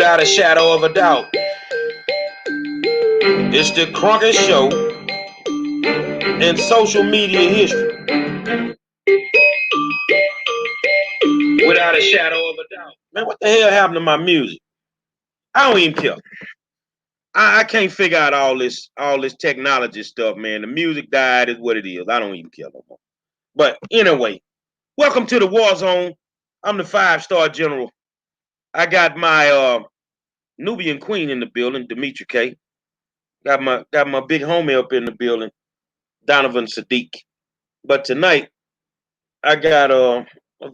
Without a shadow of a doubt, it's the Cronkite Show in social media history. Without a shadow of a doubt. Man, what the hell happened to my music? I don't even care. I can't figure out all this technology stuff, man. The music died is what it is. I don't even care no more. But anyway, welcome to the War Zone. I'm the 5-star general. I got my Nubian queen in the building, Demetri K. Got my big homie up in the building, Donovan Sadiq. But tonight, I got a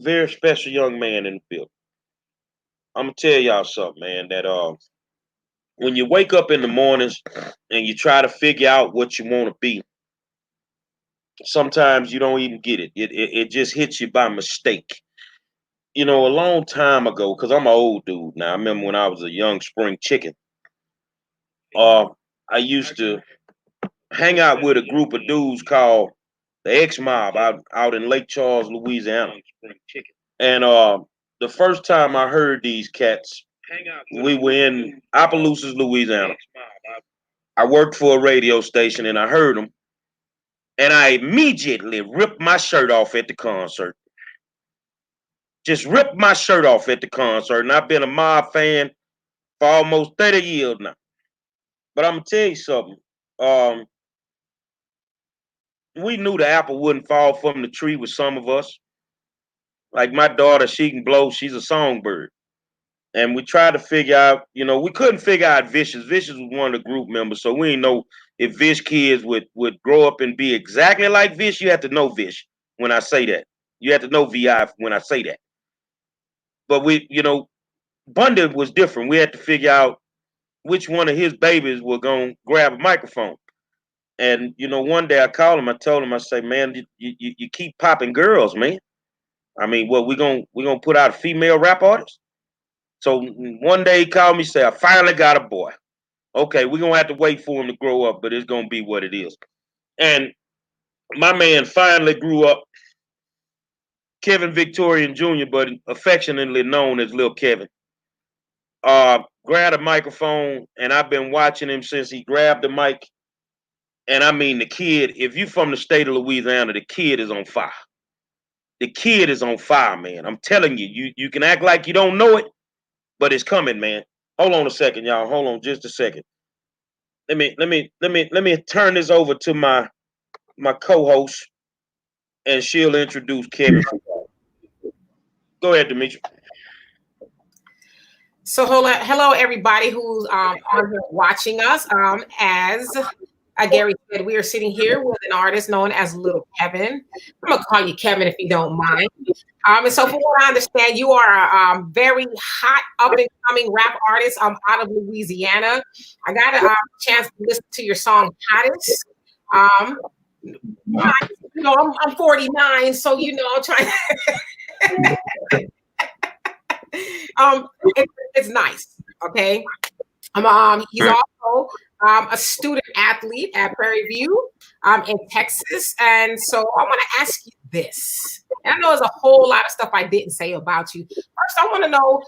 very special young man in the building. I'm gonna tell y'all something, man. That when you wake up in the mornings and you try to figure out what you want to be, sometimes you don't even get it. It just hits you by mistake. You know, a long time ago, because I'm an old dude now. I remember when I was a young spring chicken. I used to hang out with a group of dudes called the X Mob out in Lake Charles, Louisiana. And the first time I heard these cats, we were in Opelousas, Louisiana. I worked for a radio station and I heard them. And I immediately ripped my shirt off at the concert. Just ripped my shirt off at the concert. And I've been a Mob fan for almost 30 years now. But I'm going to tell you something. We knew the apple wouldn't fall from the tree with some of us. Like my daughter, she can blow. She's a songbird. And we tried to figure out, we couldn't figure out Vicious. Vicious was one of the group members. So we didn't know if Vish kids would grow up and be exactly like Vish. You have to know Vish when I say that. You have to know VI when I say that. But Bundy was different. We had to figure out which one of his babies were going to grab a microphone. And, one day I called him. I told him, I say, man, you keep popping girls, man. I mean, what, we gonna put out a female rap artist? So one day he called me, say, I finally got a boy. Okay, we're gonna have to wait for him to grow up, but it's gonna be what it is. And my man finally grew up, Kevin Victorian Jr., but affectionately known as Lil Kevin. Grabbed a microphone, and I've been watching him since he grabbed the mic. And I mean, the kid, if you from the state of Louisiana, the kid is on fire. The kid is on fire, man. I'm telling you, you can act like you don't know it, but it's coming, man. Hold on a second, y'all. Hold on just a second. Let me turn this over to my co-host, and she'll introduce Kevin. Go ahead, Demetri. So hello everybody who's on here watching us. As Gary said, we are sitting here with an artist known as Little Kevin. I'm gonna call you Kevin if you don't mind. And so from what I understand, you are a very hot up and coming rap artist out of Louisiana. I got a chance to listen to your song Hottest. I'm 49, so I'm trying. It's nice. Okay. He's also a student athlete at Prairie View in Texas. And so I want to ask you this. And I know there's a whole lot of stuff I didn't say about you. First, I want to know,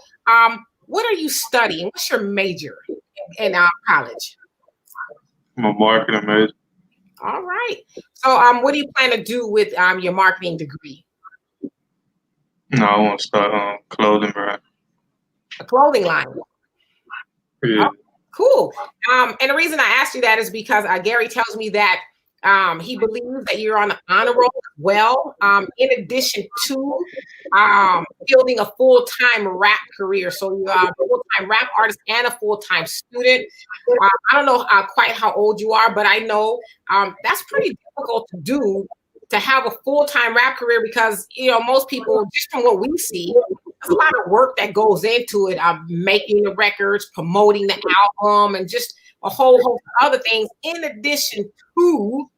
what are you studying? What's your major in college? I'm a marketing major. All right. So what do you plan to do with your marketing degree? No, I want to start clothing brand. A clothing line. Yeah. Oh, cool. And the reason I asked you that is because Gary tells me that he believes that you're on the honor roll as well, in addition to building a full-time rap career. So you're a full-time rap artist and a full-time student. I don't know quite how old you are, but I know that's pretty difficult to do, to have a full-time rap career, because most people, just from what we see, there's a lot of work that goes into it. Making the records, promoting the album, and just a whole host of other things, in addition to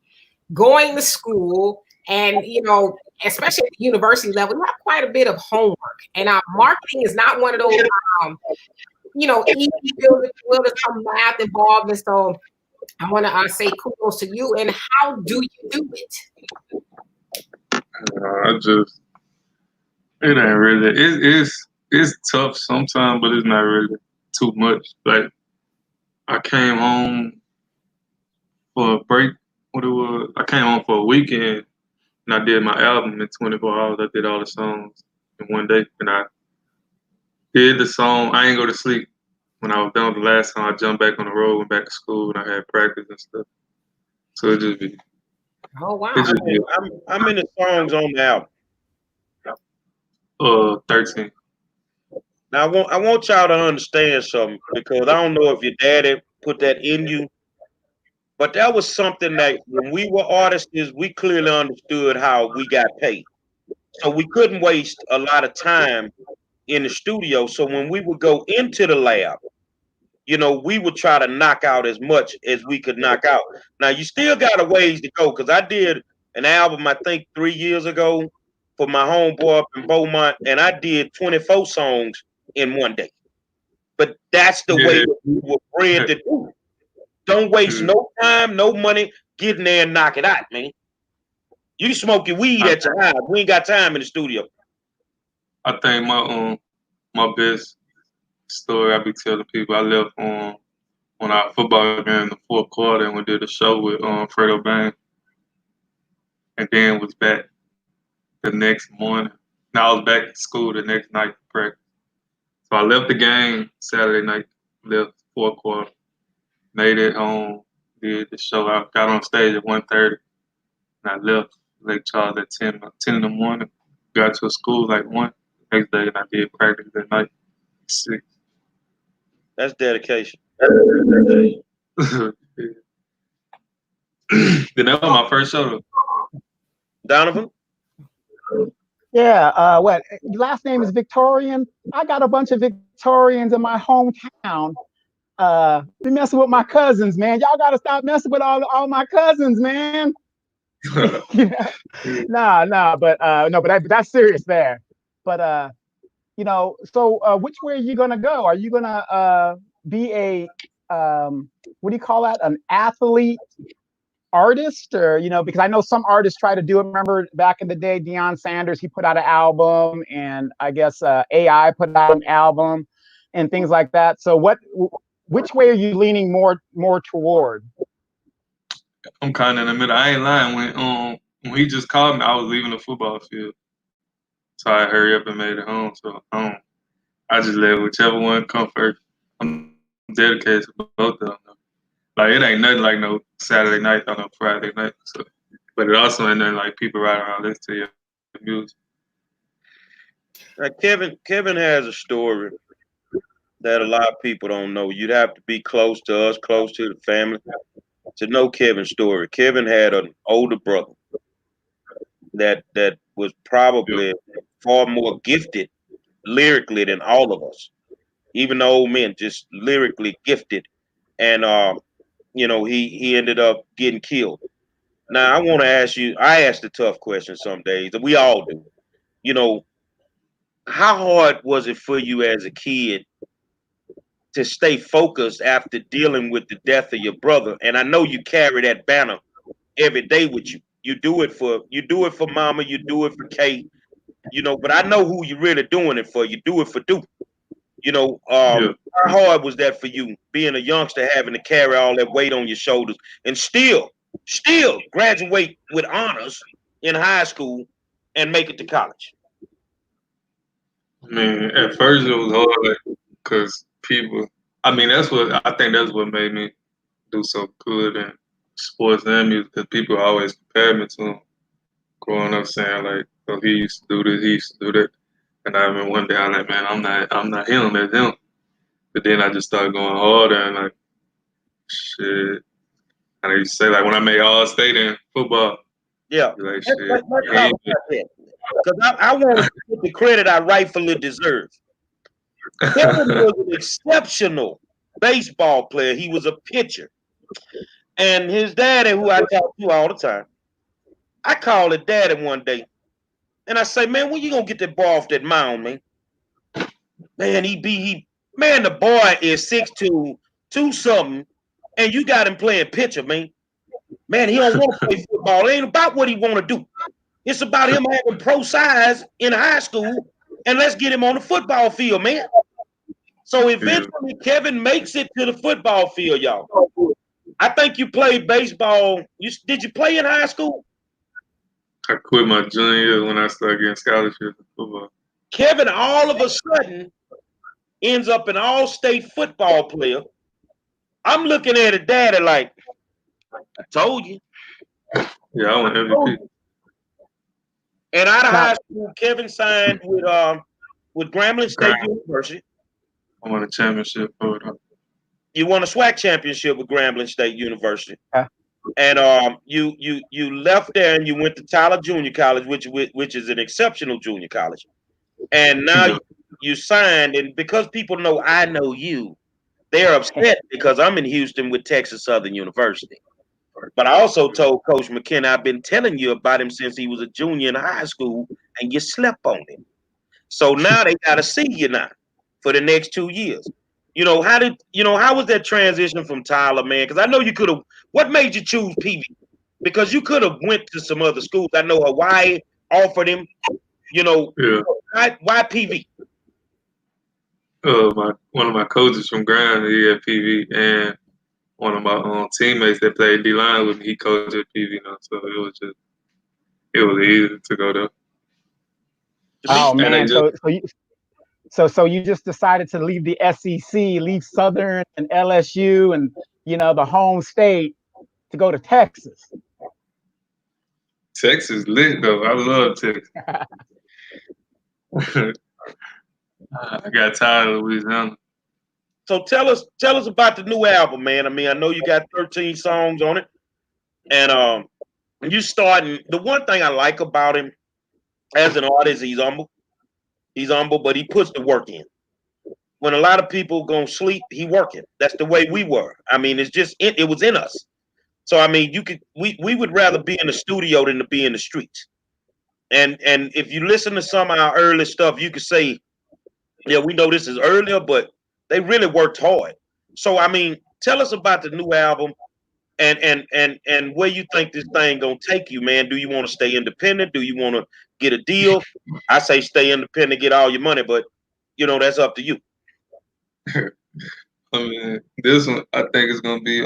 going to school. And especially at the university level, you have quite a bit of homework. And marketing is not one of those easy fields with some math involved. And so I want to say kudos to you. And how do you do it? It ain't really. It's tough sometimes, but it's not really. too much. Like I came home for a break. What it was? I came home for a weekend and I did my album in 24 hours. I did all the songs in one day, and I did the song. I ain't go to sleep. When I was done with the last song, I jumped back on the road, went back to school, and I had practice and stuff. So it just be. Oh wow. It just be. How many songs on the album? 13. Now I want y'all to understand something, because I don't know if your daddy put that in you, but that was something that when we were artists, we clearly understood how we got paid. So we couldn't waste a lot of time in the studio. So when we would go into the lab, we would try to knock out as much as we could knock out. Now you still got a ways to go, because I did an album, I think 3 years ago, for my homeboy up in Beaumont, and I did 24 songs in one day. But that's the way that we were bred to do it. Don't waste no time, no money. Get in there and knock it out, man. You smoke your weed at your house. We ain't got time in the studio. I think my best story I be telling people, I left on our football game in the fourth quarter, and we did a show with Fredo Bang, and then was back the next morning. Now I was back at school the next night for practice. So I left the game Saturday night, left fourth quarter, made it home, did the show. I got on stage at 1:30, and I left Lake Charles at 10 in the morning. Got to school like 1. Next day, and I did practice that night, 6. That's dedication. Then that was my first show. Donovan? Yeah, what? Your last name is Victorian? I got a bunch of Victorians in my hometown. Be messing with my cousins, man. Y'all gotta stop messing with all my cousins, man. Nah, but that's serious there. But so which way are you gonna go? Are you gonna be a what do you call that? An athlete artist, or because I know some artists try to do it. Remember back in the day, Deion Sanders, he put out an album, and I guess AI put out an album and things like that. So which way are you leaning more toward? I'm kind of in the middle. I ain't lying. When he just called me, I was leaving the football field, so I hurry up and made it home. So I just let whichever one come first. I'm dedicated to both of them. Like it ain't nothing like no Saturday night or no Friday night. So, but it also ain't nothing like people right around listen to your music. Kevin has a story that a lot of people don't know. You'd have to be close to us, close to the family, to know Kevin's story. Kevin had an older brother that was probably far more gifted lyrically than all of us. Even the old men, just lyrically gifted. And he ended up getting killed. Now I want to ask you, I ask the tough question some days, we all do. How hard was it for you as a kid to stay focused after dealing with the death of your brother? And I know you carry that banner every day with you. You do it for mama, you do it for Kay, but I know who you're really doing it for. You do it for Duke. How hard was that for you, being a youngster, having to carry all that weight on your shoulders and still graduate with honors in high school and make it to college? Man, at first it was hard because people. I think that's what made me do so good in sports and music, because people always compare me to him. Growing up saying like, "Oh, he used to do this, he used to do that," and I remember one day I was like, "Man, I'm not him, that's him." But then I just started going harder and like, shit. And I used to say like when I made All-State in football, yeah, like shit. Because I want to get the credit I rightfully deserve. Kevin was an exceptional baseball player. He was a pitcher. And his daddy, who I talk to all the time, I called his daddy one day. And I say, man, when you going to get that ball off that mound, man? Man, man, the boy is 6'2", 2-something, and you got him playing pitcher, man. Man, he don't want to play football. It ain't about what he want to do. It's about him having pro size in high school, and let's get him on the football field, man. So eventually, Kevin makes it to the football field, y'all. I think you played baseball. Did you play in high school? I quit my junior year when I started getting scholarships in football. Kevin, all of a sudden, ends up an all-state football player. I'm looking at it, Daddy, like, I told you. Yeah, I went MVP. And out of high school, Kevin signed with Grambling State University. I won a championship for it. You won a SWAC championship with Grambling State University. And you left there and you went to Tyler Junior College, which is an exceptional junior college. And now you signed, and because people know I know you, they're upset because I'm in Houston with Texas Southern University. But I also told Coach McKenna, I've been telling you about him since he was a junior in high school, and you slept on him. So now they got to see you now for the next 2 years. How was that transition from Tyler, man? Because I know you could have. What made you choose PV? Because you could have went to some other schools. I know Hawaii offered him. Why PV? One of my coaches from Grand, he had PV, and one of my teammates that played D-line with me, he coached at PV now. So it was easy to go there. Oh man, so you just decided to leave the SEC, leave Southern and LSU and the home state to go to Texas. Texas lit though. I love Texas. I got tired of Louisiana. So tell us about the new album, man. I mean, I know you got 13 songs on it, and you starting. The one thing I like about him as an artist, he's humble. He's humble, but he puts the work in. When a lot of people gonna sleep, he working. That's the way we were. I mean, it's just it was in us. So I mean, we would rather be in the studio than to be in the streets. And if you listen to some of our early stuff, you could say, yeah, we know this is earlier, but they really worked hard. So I mean, tell us about the new album and where you think this thing gonna take you, man. Do you want to stay independent? Do you want to get a deal? I say stay independent, get all your money, but that's up to you. I mean, this one I think is gonna be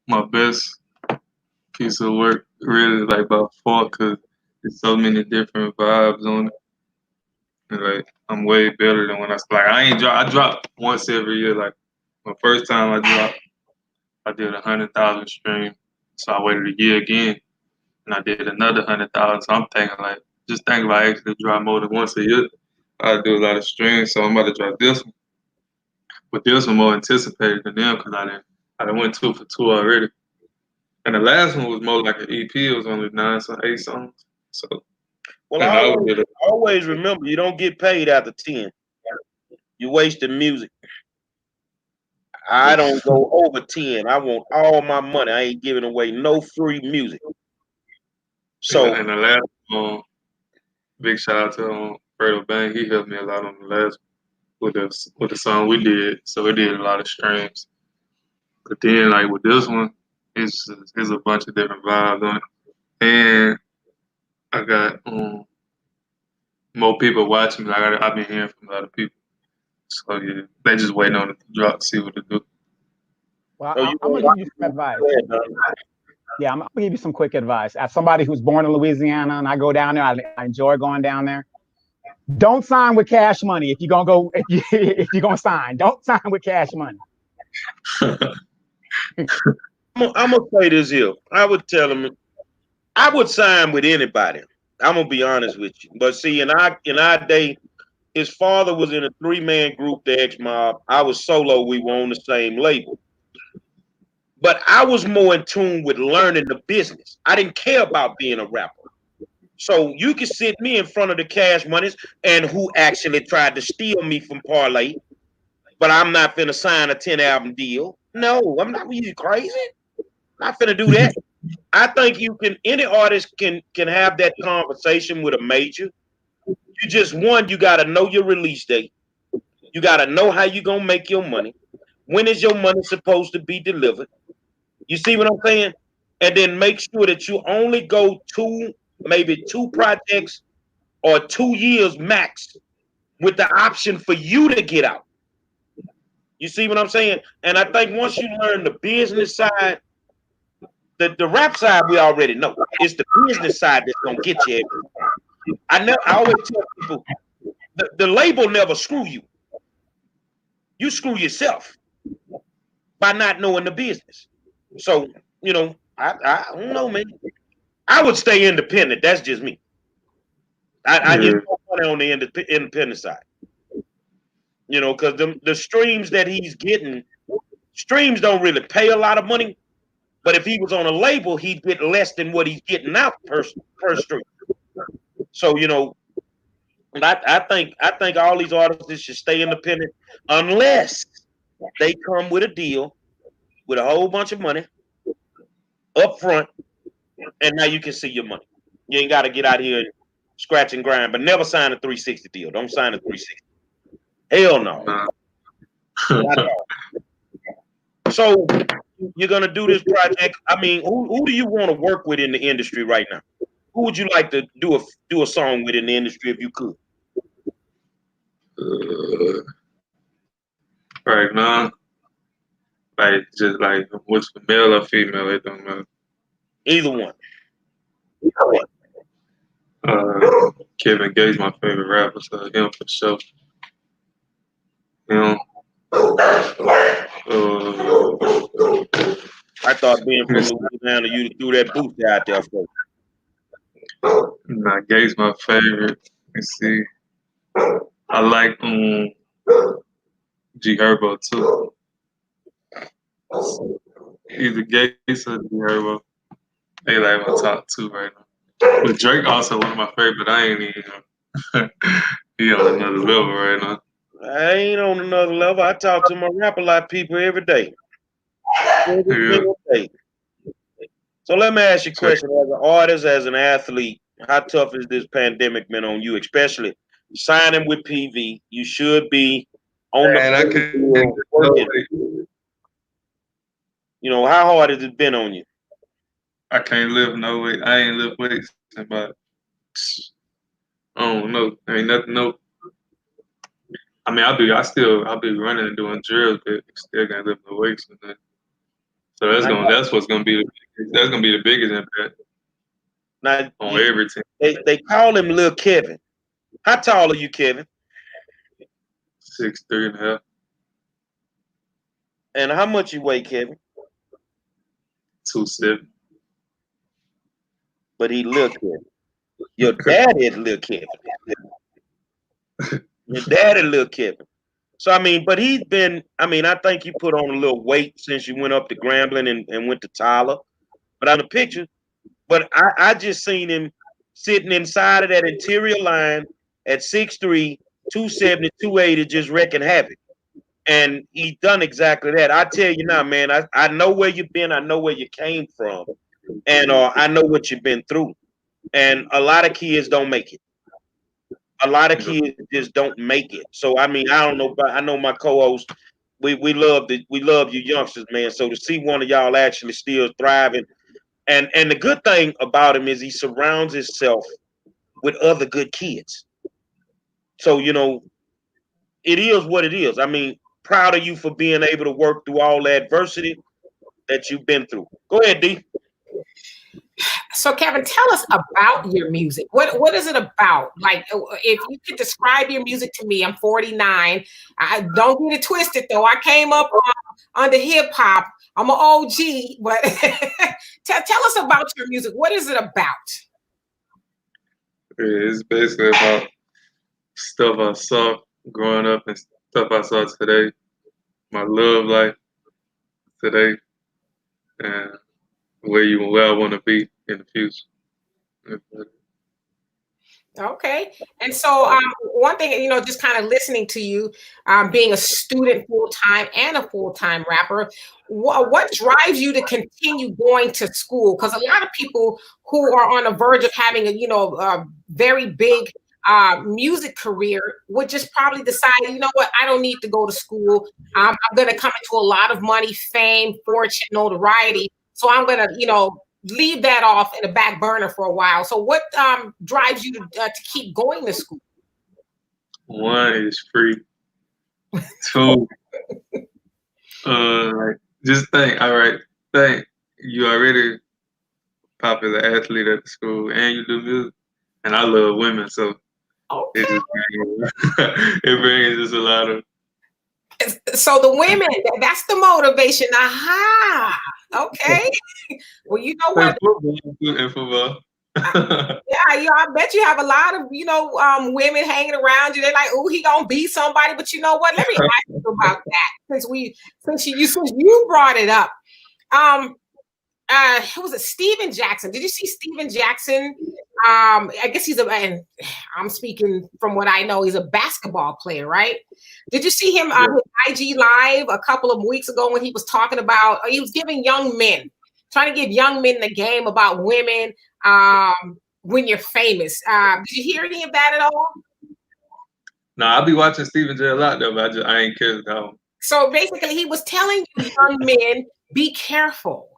my best piece of work, really, like by far, because there's so many different vibes on it. And, like, I'm way better than when I drop once every year. Like my first time I dropped, I did 100,000 streams, so I waited a year again, and I did another 100,000. So I'm thinking just think if I actually drop more than once a year, I do a lot of streams. So I'm about to drop this one, but this one more anticipated than them because I done went 2 for 2 already. And the last one was more like an EP. It was only 8 songs. So, well, I always remember you don't get paid after 10. You wasted music. I don't go over 10. I want all my money. I ain't giving away no free music. So, and the last one, big shout out to Fredo Bang. He helped me a lot on the last with the song we did. So it did a lot of streams. But then, like with this one, it's a bunch of different vibes on it, and I got more people watching me. I've been hearing from a lot of people, so yeah, they just waiting on it to drop to see what to do. Well, I'm gonna give you some advice. Yeah, I'm gonna give you some quick advice. As somebody who's born in Louisiana and I go down there, I enjoy going down there. Don't sign with Cash Money if you're gonna go. If you're gonna sign, don't sign with Cash Money. I'm gonna say this here. I would tell him I would sign with anybody. I'm gonna be honest with you. But see, in our day, his father was in a 3-man group, the X Mob. I was solo. We were on the same label. But I was more in tune with learning the business. I didn't care about being a rapper. So you can sit me in front of the Cash Monies and who actually tried to steal me from Parlay, but I'm not finna sign a 10-album deal. No, I'm not. You crazy? Not finna do that. I think any artist can have that conversation with a major. You just you gotta know your release date. You gotta know how you gonna make your money. When is your money supposed to be delivered? You see what I'm saying? And then make sure that you only go maybe 2 projects or 2 years max with the option for you to get out. You see what I'm saying? And I think once you learn the business side, the rap side we already know. It's the business side that's gonna get you everything. I always tell people the label never screw you. You screw yourself by not knowing the business. So, you know, I don't know, man. I would stay independent. That's just me. I get more money on the independent side. You know, because the streams that he's getting, streams don't really pay a lot of money. But if he was on a label, he'd get less than what he's getting out per stream. So, you know, I think all these artists should stay independent unless they come with a deal with a whole bunch of money up front, and now you can see your money. You ain't got to get out here and scratch and grind, but never sign a 360 deal. Don't sign a 360. Hell no. So you're gonna do this project. I mean, who do you want to work with in the industry right now? Who would you like to do a song with in the industry if you could? Right now, like just like what's the male or female? It don't matter. Either one. Kevin Gates, my favorite rapper, so him for sure. Him. I thought being from Louisiana, you threw that booth out there for. Nah, Gates my favorite. Let's see. I like G Herbo too. Either Gates or G Herbo. They like my top two right now. But Drake also one of my favorite, but I ain't even he on another level right now. I ain't on another level. I talk to my rap a lot people every day. Every day. So let me ask you a question. As an artist, as an athlete, how tough has this pandemic been on you, especially signing with PV? You should be on the working. You know, how hard has it been on you? I can't live no way. I ain't live weights in about, I don't know. Ain't nothing, no. I mean, I'll be running and doing drills, but still can't lift no weights and that. So that's what's gonna be the biggest impact now, on everything. They call him Lil Kevin. How tall are you, Kevin? 6'3.5". And how much you weigh, Kevin? 270. But he Lil Kevin. Your daddy is Lil Kevin. Your daddy Lil Kevin. So I mean, but he's been. I mean, I think you put on a little weight since you went up to Grambling and went to Tyler. But on the picture, but I just seen him sitting inside of that interior line at 6'3", 270, 280, just wrecking havoc. And he done exactly that. I tell you now, man, I know where you've been. I know where you came from. And I know what you've been through. And a lot of kids don't make it. A lot of kids just don't make it. So I mean, I don't know, but I know my co-host. We love you youngsters, man. So to see one of y'all actually still thriving, and the good thing about him is he surrounds himself with other good kids. So you know, it is what it is. I mean, proud of you for being able to work through all the adversity that you've been through. Go ahead, D. So, Kevin, tell us about your music. What is it about? Like, if you could describe your music to me, I'm 49. I don't get it twisted, though. I came up under hip hop. I'm an OG, but tell us about your music. What is it about? It's basically about stuff I saw growing up and stuff I saw today. My love life today, and where I want to be in the future. Okay. And so one thing, you know, just kind of listening to you, being a student full-time and a full-time rapper, what drives you to continue going to school? Because a lot of people who are on the verge of having a very big music career would just probably decide, you know what, I don't need to go to school. I'm going to come into a lot of money, fame, fortune, notoriety. So I'm going to, leave that off in the back burner for a while. So what drives you to keep going to school? One is free. Two, like just think. All right, think you already popular athlete at the school, and you do music, and I love women, so Okay. it just it brings just a lot of. So the women, that's the motivation. Aha. Okay. Well, you know what? And football. Yeah, I bet you have a lot of, women hanging around you. They're like, oh, he gonna be somebody. But you know what? Let me ask you about that since you brought it up. Who was it? Steven Jackson. Did you see Steven Jackson? I guess and I'm speaking from what I know, he's a basketball player, right? Did you see him on IG Live a couple of weeks ago when he was talking about, he was giving young men, trying to give young men the game about women when you're famous. Did you hear any of that at all? No, I'll be watching Stephen J a lot though, but I ain't care about him. So basically he was telling young men, be careful.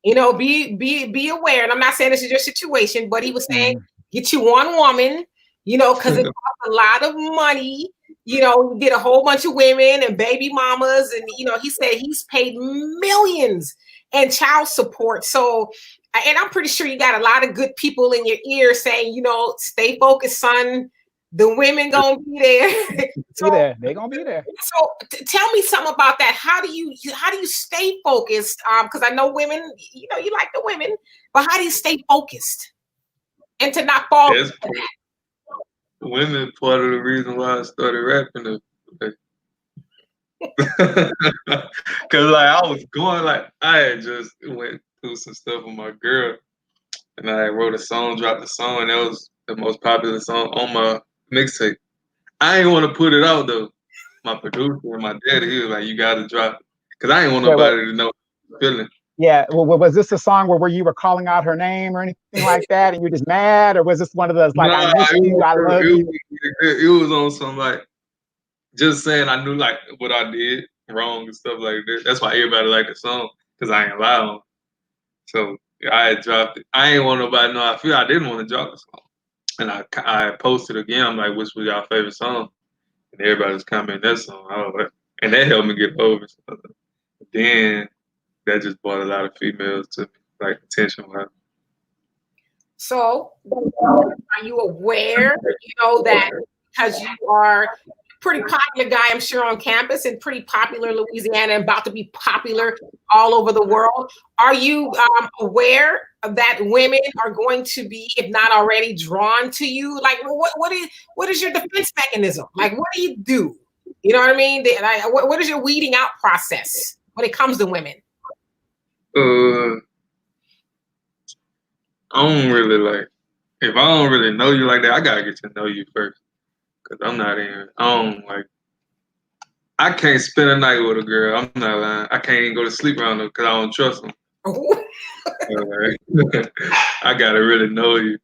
Be aware. And I'm not saying this is your situation, but he was saying, get you one woman, because it costs a lot of money. You get a whole bunch of women and baby mamas. And, he said he's paid millions in child support. So, and I'm pretty sure you got a lot of good people in your ear saying, stay focused, son. The women gonna be there. They're gonna be there. So tell me something about that. How do you stay focused? Because I know women, you like the women, but how do you stay focused and to not fall? Women part of the reason why I started rapping. Cause I was going I had just went through some stuff with my girl, and I wrote a song, dropped a song, and that was the most popular song on my mixtape. I ain't want to put it out though. My producer and my daddy, he was like, "You got to drop it," because I ain't want nobody to know the feeling. Yeah. Well, was this a song where you were calling out her name or anything like that, and you're just mad, or was this one of those I miss you, I love you? It was on some just saying I knew what I did wrong and stuff like that. That's why everybody liked the song, because I ain't lie on it. So I had dropped it. I ain't want nobody to know I didn't want to drop the song. And I posted again. I'm like, which was y'all favorite song? And everybody was commenting that song. And that helped me get over it. Then that just brought a lot of females to me, attention-wise. So are you aware, that because you are a pretty popular guy, I'm sure, on campus, and pretty popular in Louisiana and about to be popular all over the world, are you aware that women are going to be, if not already, drawn to you? What is your defense mechanism? What do you do? You know what I mean? What is your weeding out process when it comes to women? I don't really if I don't really know you like that, I gotta get to know you first. Cause I can't spend a night with a girl. I'm not lying. I can't even go to sleep around her because I don't trust them. I gotta really know you.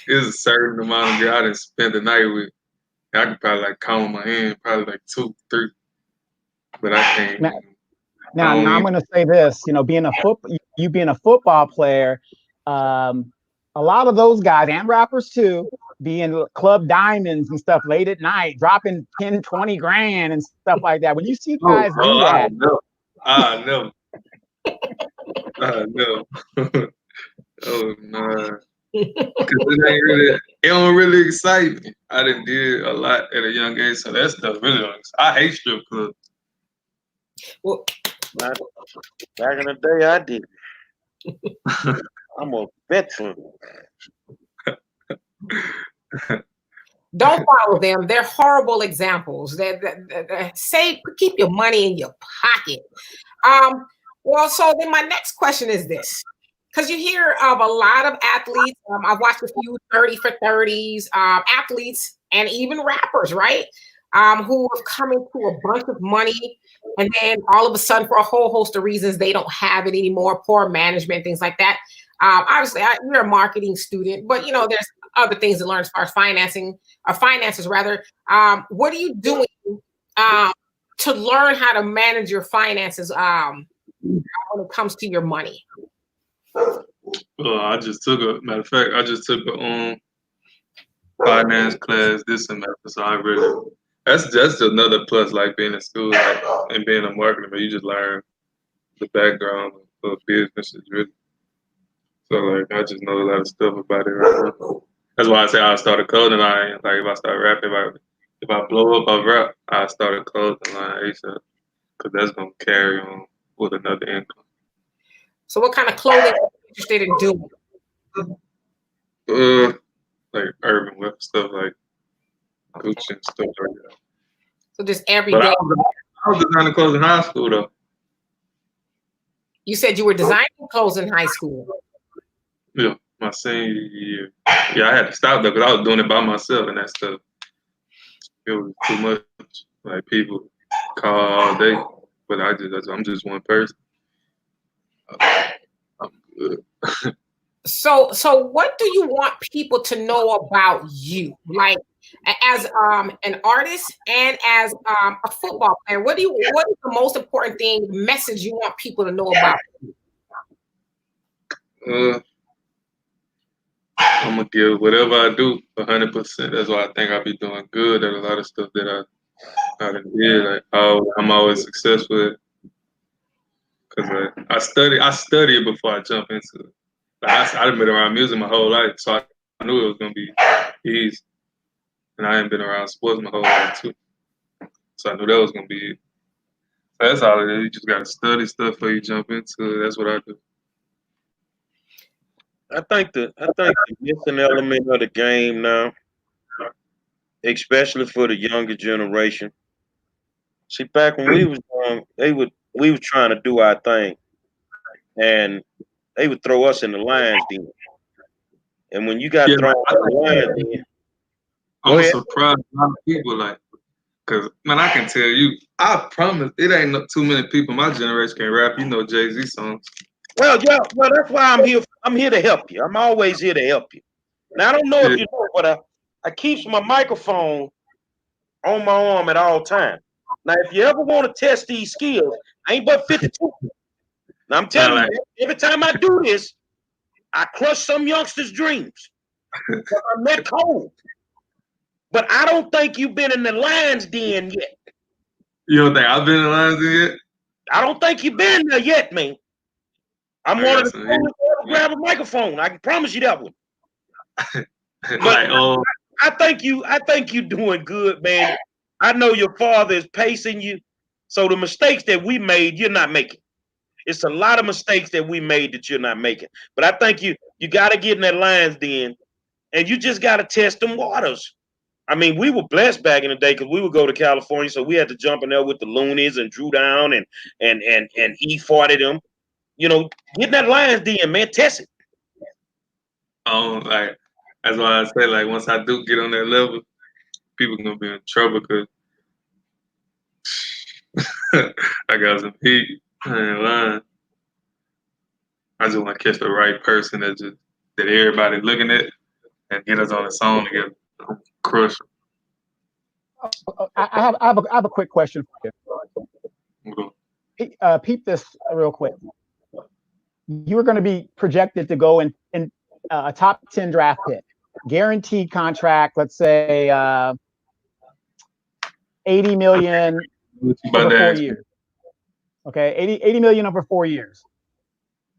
There's a certain amount of girl I didn't spend the night with. I could probably count on my hand, probably 2, 3. But I can't. Now I'm going to say this. Being a football player, a lot of those guys and rappers too, being club diamonds and stuff late at night, dropping 10, 20 grand and stuff like that. When you see guys do that, I know. Oh no. It don't really excite me. I done did a lot at a young age, so that stuff really don't excite. I hate strip clubs. Well, back in the day, I did. I'm a veteran. Don't follow them. They're horrible examples. Keep your money in your pocket. Well, so then my next question is this. Because you hear of a lot of athletes. I've watched a few 30 for 30s, athletes and even rappers, right? Who have come into a bunch of money, and then all of a sudden, for a whole host of reasons, they don't have it anymore, poor management, things like that. Obviously, you're a marketing student, but there's other things to learn as far as finances rather. What are you doing to learn how to manage your finances when it comes to your money? I just took a finance class this semester, so I really That's another plus, like being in school, like, and being a marketer, but you just learn the background of businesses, really. So like, I just know a lot of stuff about it right now. That's why I say I started clothing line. Like if I start rapping, if I blow up a rap, I start a clothing line ASAP, because that's gonna carry on with another income. So what kind of clothing are you interested in doing? Like urban wear stuff, like Gucci and stuff like that. So just But everyday. I was designing clothes in high school though. You said you were designing clothes in high school. Yeah, my senior year. Yeah, I had to stop though because I was doing it by myself and that stuff. It was too much. Like people call all day, but I'm just one person. I'm good. So what do you want people to know about you? Like as an artist and as a football player, what is the most important message you want people to know about you? I'm gonna give whatever I do 100%. That's why I think I'll be doing good at a lot of stuff that I did. Like I'm always successful because I study it before I jump into it. Like I've been around music my whole life, so I knew it was gonna be easy. And I ain't been around sports my whole life too, so I knew that was gonna be it. So that's all it is. You just gotta study stuff before you jump into it. That's what I do. I think the missing element of the game now, especially for the younger generation. See, back when we was young, we was trying to do our thing, and they would throw us in the lines den. And when you got thrown in the lines den, I'm surprised a lot of people like, cause man, I can tell you, I promise it ain't too many people my generation can rap. You know Jay-Z songs. Well, yeah, well that's why I'm here. I'm here to help you. I'm always here to help you. Now I don't know if you know, but I keeps my microphone on my arm at all times. Now, if you ever want to test these skills, I ain't but 52. Now I'm telling you, every time I do this, I crush some youngsters' dreams. I'm that cold. But I don't think you've been in the lion's den yet. You don't think I've been in the lion's den yet? I don't think you've been there yet, man. I'm one of the first to grab a microphone. I can promise you that one. But I think you doing good, man. I know your father is pacing you. So the mistakes that we made, you're not making. It's a lot of mistakes that we made that you're not making. But I think you got to get in that lion's den, and you just got to test them waters. I mean, we were blessed back in the day because we would go to California, so we had to jump in there with the Loonies and Drew Down and E40 them. You know, get in that lion's den, man. Test it. Like that's why I say, like, once I do get on that level, people gonna be in trouble because I got some heat. I ain't lying. I just want to catch the right person that everybody looking at and get us on the song together. Crush them. I have a quick question for you. Peep this real quick. You are going to be projected to go in a top 10 draft pick, guaranteed contract. Let's say $80 million over 4 years. Okay, 80 million over 4 years.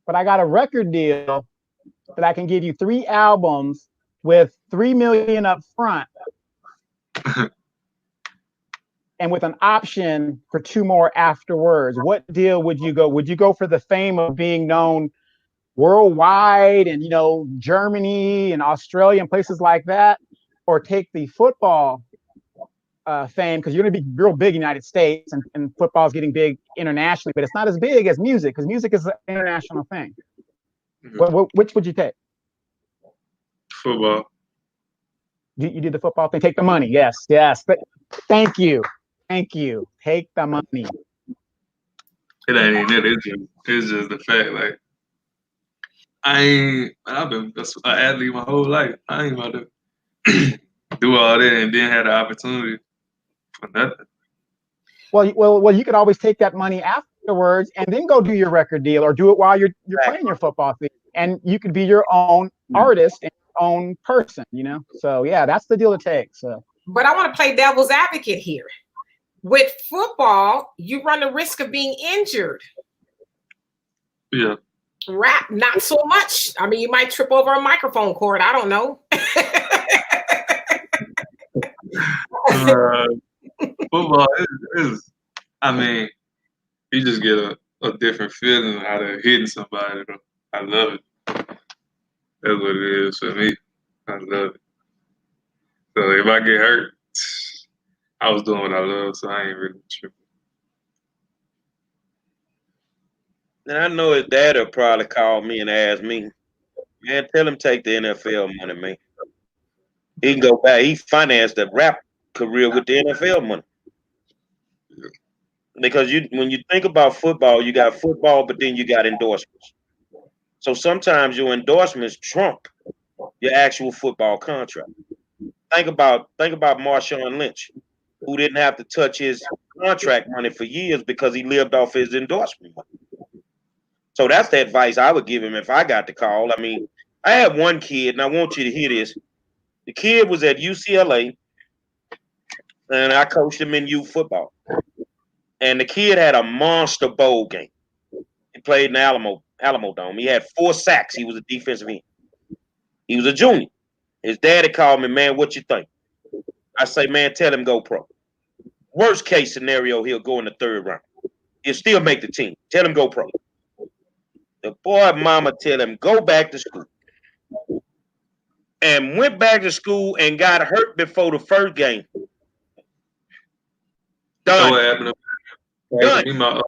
But I got a record deal that I can give you 3 albums with $3 million up front. And with an option for 2 more afterwards. What deal would you go? Would you go for the fame of being known worldwide and, you know, Germany and Australia and places like that, or take the football fame, because you're going to be real big in the United States, and football is getting big internationally, but it's not as big as music, because music is an international thing. Mm-hmm. Which would you take? Football. You did the football thing. Take the money. Yes. Thank you. Take the money. It ain't it. It's just the fact, like, I've been an athlete my whole life. I ain't about to do all that and then have the opportunity for nothing. Well, you could always take that money afterwards and then go do your record deal, or do it while you're playing your football thing, and you could be your own artist and your own person, you know. So yeah, that's the deal to take. So But I want to play devil's advocate here. With football, you run the risk of being injured. Yeah. Rap, not so much. I mean, you might trip over a microphone cord. I don't know. Football is, I mean, you just get a different feeling out of hitting somebody. Though. I love it. That's what it is for me. I love it. So if I get hurt, I was doing what I love, so I ain't really tripping. And I know his dad will probably call me and ask me, man, tell him take the NFL money, man. He can go back. He financed a rap career with the NFL money. Because when you think about football, you got football, but then you got endorsements. So sometimes your endorsements trump your actual football contract. Think about Marshawn Lynch, who didn't have to touch his contract money for years because he lived off his endorsement money. So that's the advice I would give him if I got the call. I mean, I had one kid, and I want you to hear this. The kid was at UCLA, and I coached him in youth football. And the kid had a monster bowl game. He played in the Alamo Dome. He had 4 sacks. He was a defensive end. He was a junior. His daddy called me, man, what you think? I say, man, tell him go pro. Worst case scenario, he'll go in the 3rd round. He'll still make the team. Tell him go pro. The boy mama tell him go back to school. And went back to school and got hurt before the first game. Done. What happened to me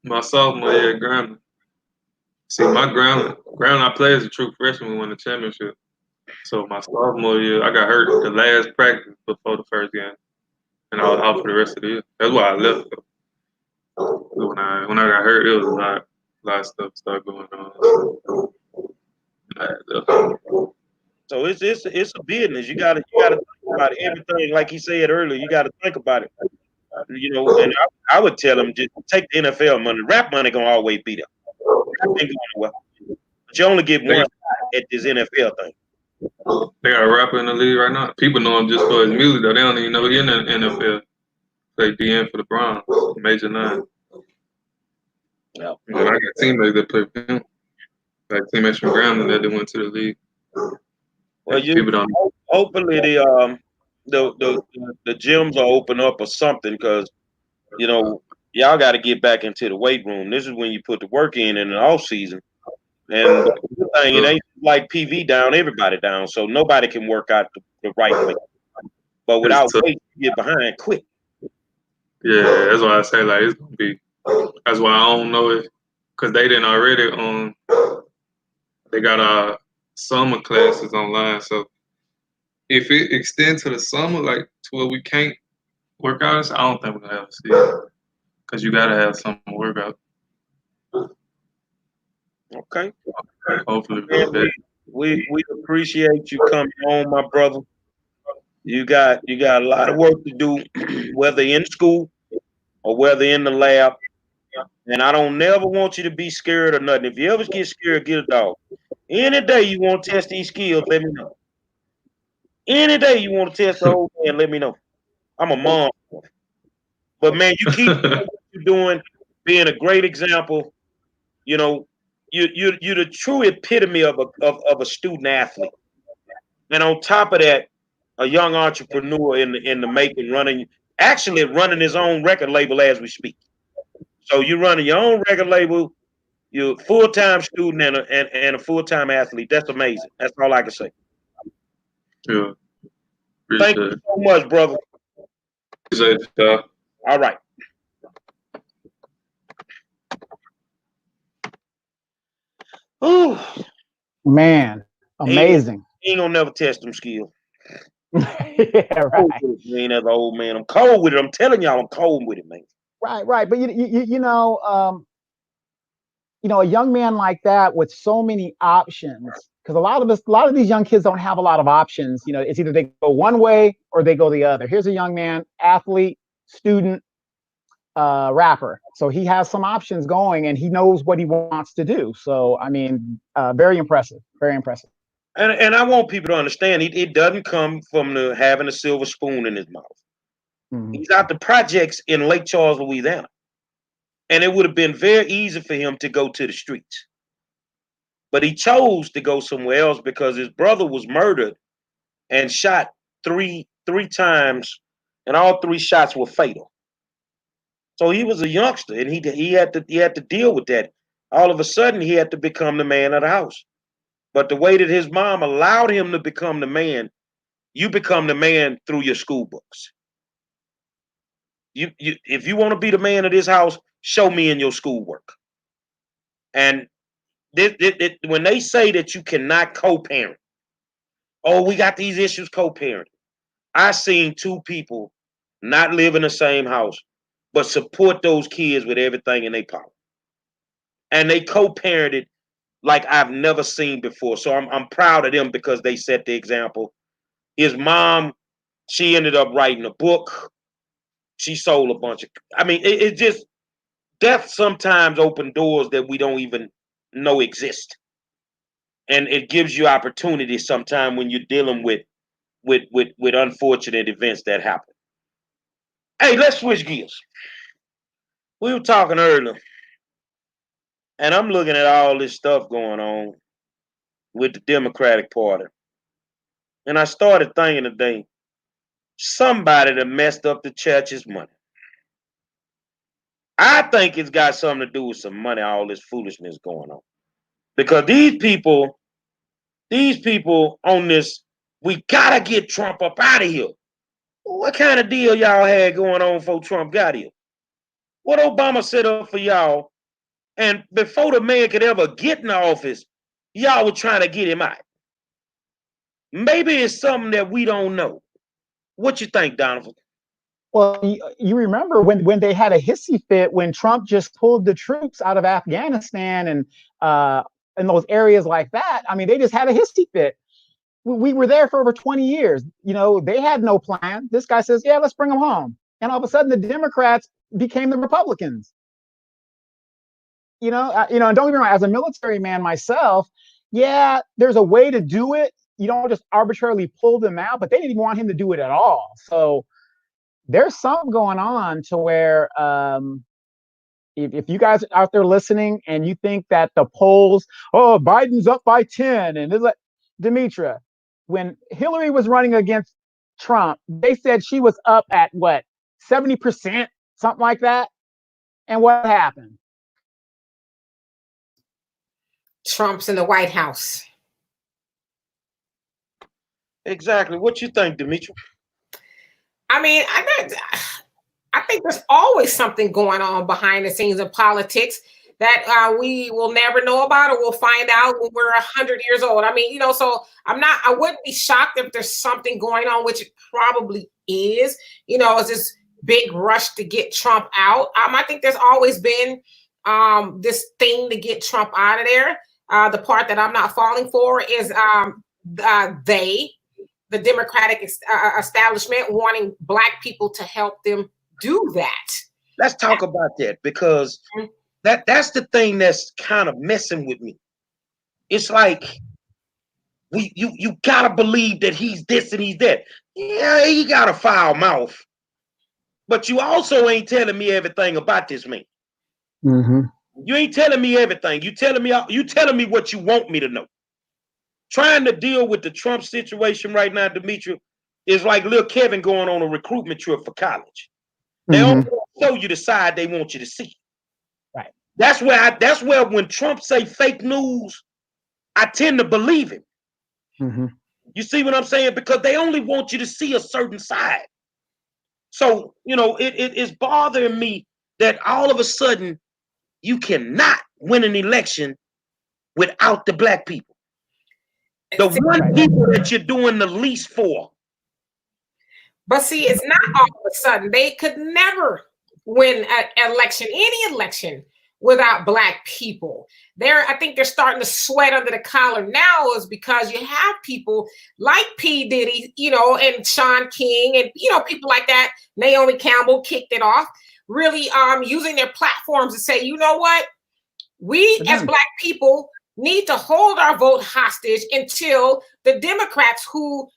my sophomore year at Grambling. See, my Grambling, I played as a true freshman. We won the championship. So my sophomore year, I got hurt the last practice before the first game, and I was out for the rest of the year. That's why I left. When I got hurt, it was a lot of stuff started going on. So it's a business. You gotta think about everything. Like he said earlier, you gotta think about it. You know, and I would tell him just take the NFL money. Rap money gonna always be there. But you only get one at this NFL thing. They got a rapper in the league right now. People know him just for his music, though. They don't even know he's in the NFL. Play DN for the Browns, Major 9. Yeah. And I got teammates that play for him. Like teammates from Grambling that they went to the league. Well, hopefully the gyms will open up or something, because you know y'all got to get back into the weight room. This is when you put the work in the off season. And the good thing, it ain't like PV down, everybody down, so nobody can work out the right way. But without weight, you get behind quick. Yeah, that's why I say like it's gonna be. That's why I don't know if, because they didn't already they got summer classes online. So if it extends to the summer, like to where we can't work out, I don't think we're gonna have a season, because you gotta have some workout. Okay. Hopefully, we appreciate you coming on, my brother. You got a lot of work to do, whether in school or whether in the lab. And I don't never want you to be scared or nothing. If you ever get scared, get a dog. Any day you want to test these skills, let me know. Any day you want to test the old man, let me know. I'm a mom. But man, you keep doing what you're doing, being a great example. You know, you're the true epitome of a student athlete. And on top of that, a young entrepreneur in the making, running his own record label as we speak. So you're running your own record label, you're a full-time student and a full-time athlete. That's amazing. That's all I can say. Yeah. Thank you so much, brother. Appreciate it, y'all. All right. Ooh. Man, amazing. He ain't gonna never test them skills. Yeah, right. Man, as an old man, I'm cold with it. I'm telling y'all, I'm cold with it, man. Right. But you know, a young man like that with so many options, because a lot of these young kids don't have a lot of options. You know, it's either they go one way or they go the other. Here's a young man, athlete, student, rapper. So he has some options going, and he knows what he wants to do. So I mean, very impressive. Very impressive. And I want people to understand it doesn't come from having a silver spoon in his mouth. Mhm. He's out the projects in Lake Charles, Louisiana. And it would have been very easy for him to go to the streets. But he chose to go somewhere else because his brother was murdered and shot three times, and all 3 shots were fatal. So he was a youngster, and he had to deal with that. All of a sudden, he had to become the man of the house. But the way that his mom allowed him to become the man, you become the man through your school books. If you want to be the man of this house, show me in your schoolwork. And when they say that you cannot co-parent, oh, we got these issues co-parent. I seen 2 people not live in the same house, but support those kids with everything in their power. And they co-parented like I've never seen before. So I'm proud of them because they set the example. His mom, she ended up writing a book. She sold a bunch of, I mean, it just, death sometimes open doors that we don't even know exist. And it gives you opportunity sometime when you're dealing with unfortunate events that happen. Hey, let's switch gears. We were talking earlier, and I'm looking at all this stuff going on with the Democratic Party. And I started thinking today, somebody that messed up the church's money. I think it's got something to do with some money, all this foolishness going on. Because these people on this, we gotta get Trump up out of here. What kind of deal y'all had going on before Trump got here? What Obama set up for y'all? And before the man could ever get in the office, y'all were trying to get him out. Maybe it's something that we don't know. What you think, Donovan? Well, you remember when they had a hissy fit when Trump just pulled the troops out of Afghanistan and in those areas like that. I mean, they just had a hissy fit. We were there for over 20 years. You know, they had no plan. This guy says, yeah, let's bring them home. And all of a sudden the Democrats became the Republicans. And don't get me wrong, as a military man myself, yeah, there's a way to do it. You don't just arbitrarily pull them out, but they didn't even want him to do it at all. So there's something going on to where if you guys out there listening and you think that the polls, oh, Biden's up by 10, and it's like, Demetra, when Hillary was running against Trump, they said she was up at what, 70%, something like that. And what happened? Trump's in the White House. Exactly. What you think, Demetra? I mean, I think there's always something going on behind the scenes of politics that we will never know about, or we'll find out when we're 100 years old. I mean, so I wouldn't be shocked if there's something going on, which it probably is. It's this big rush to get Trump out. I think there's always been this thing to get Trump out of there. The part that I'm not falling for is the Democratic establishment, wanting Black people to help them do that. Let's talk about that, because that's the thing that's kind of messing with me. It's like you gotta believe that he's this and he's that. Yeah, he got a foul mouth, but you also ain't telling me everything about this man. Mm-hmm. You ain't telling me everything. You telling me what you want me to know. Trying to deal with the Trump situation right now, Demetra, is like little Kevin going on a recruitment trip for college. They only show you the side they want you to see. Right. That's where when Trump say fake news, I tend to believe him. Mm-hmm. You see what I'm saying? Because they only want you to see a certain side. So, it's bothering me that all of a sudden you cannot win an election without the Black people. The one people that you're doing the least for. But see, it's not all of a sudden. They could never win an election, any election, without Black people. I think they're starting to sweat under the collar now, is because you have people like P. Diddy, and Sean King, and people like that. Naomi Campbell kicked it off, really using their platforms to say, you know what? We as Black people need to hold our vote hostage until the Democrats, who,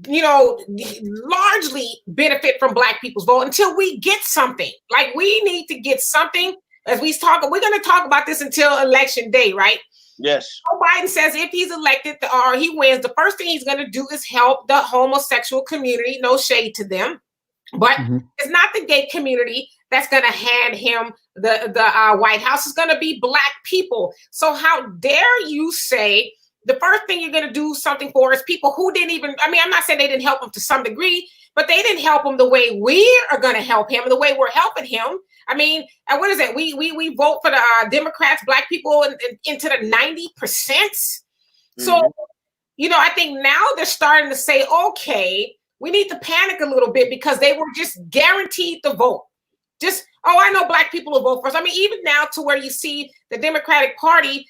you know, largely benefit from Black people's vote, until we get something. Like, we need to get something. As we're going to talk about this until election day, right? Yes. Joe Biden says if he's elected or he wins, the first thing he's going to do is help the homosexual community. No shade to them, but it's not the gay community that's going to hand him the White House. It's going to be Black people. So how dare you say the first thing you're going to do something for is people who didn't even, I mean, I'm not saying they didn't help him to some degree, but they didn't help him the way we are going to help him, the way we're helping him. I mean, what is it? We vote for the Democrats, Black people into the 90%. So, you know, I think now they're starting to say, okay, we need to panic a little bit because they were just guaranteed the vote. Just, oh, I know Black people will vote for us. I mean, even now to where you see the Democratic Party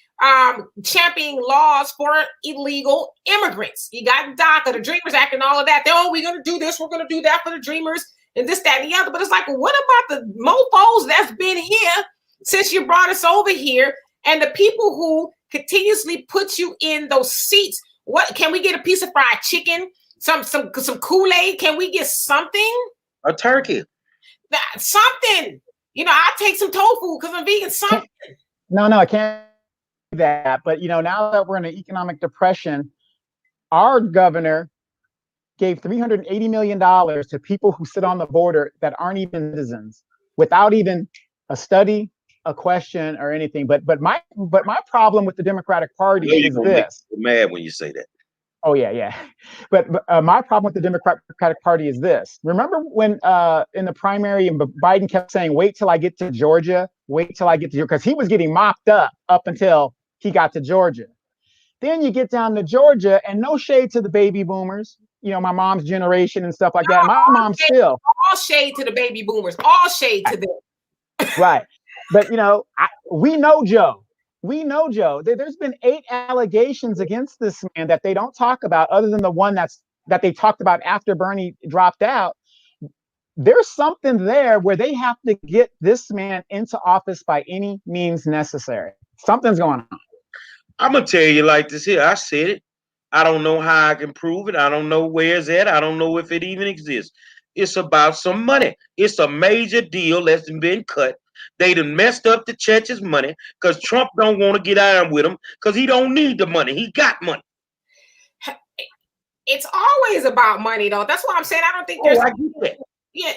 championing laws for illegal immigrants. You got DACA, the Dreamers Act, and all of that. Oh, we're going to do this, we're going to do that for the Dreamers, and this, that, and the other. But it's like, what about the mofos that's been here since you brought us over here, and the people who continuously put you in those seats? What can we get? A piece of fried chicken, some Kool-Aid? Can we get something? A turkey. Something. You know, I'll take some tofu because I'm vegan. Something. No, I can't do that. But, you know, now that we're in an economic depression, our governor gave $380 million to people who sit on the border that aren't even citizens, without even a study, a question, or anything. But my problem with the Democratic Party is this. You're mad when you say that. Oh yeah. But my problem with the Democratic Party is this. Remember when in the primary, Biden kept saying, "Wait till I get to Georgia. Wait till I get to Georgia," because he was getting mopped up until he got to Georgia. Then you get down to Georgia, and no shade to the baby boomers, you know, my mom's generation and stuff like that. My mom still. All shade to the baby boomers. All shade to them. Right. But, you know, we know Joe. There's been 8 allegations against this man that they don't talk about, other than the one that they talked about after Bernie dropped out. There's something there where they have to get this man into office by any means necessary. Something's going on. I'm going to tell you like this here. I said it. I don't know how I can prove it. I don't know where it's at. I don't know if it even exists. It's about some money. It's a major deal that's been cut. They done messed up the church's money because Trump don't want to get iron with him because he don't need the money. He got money. It's always about money, though. That's why I'm saying I don't think there's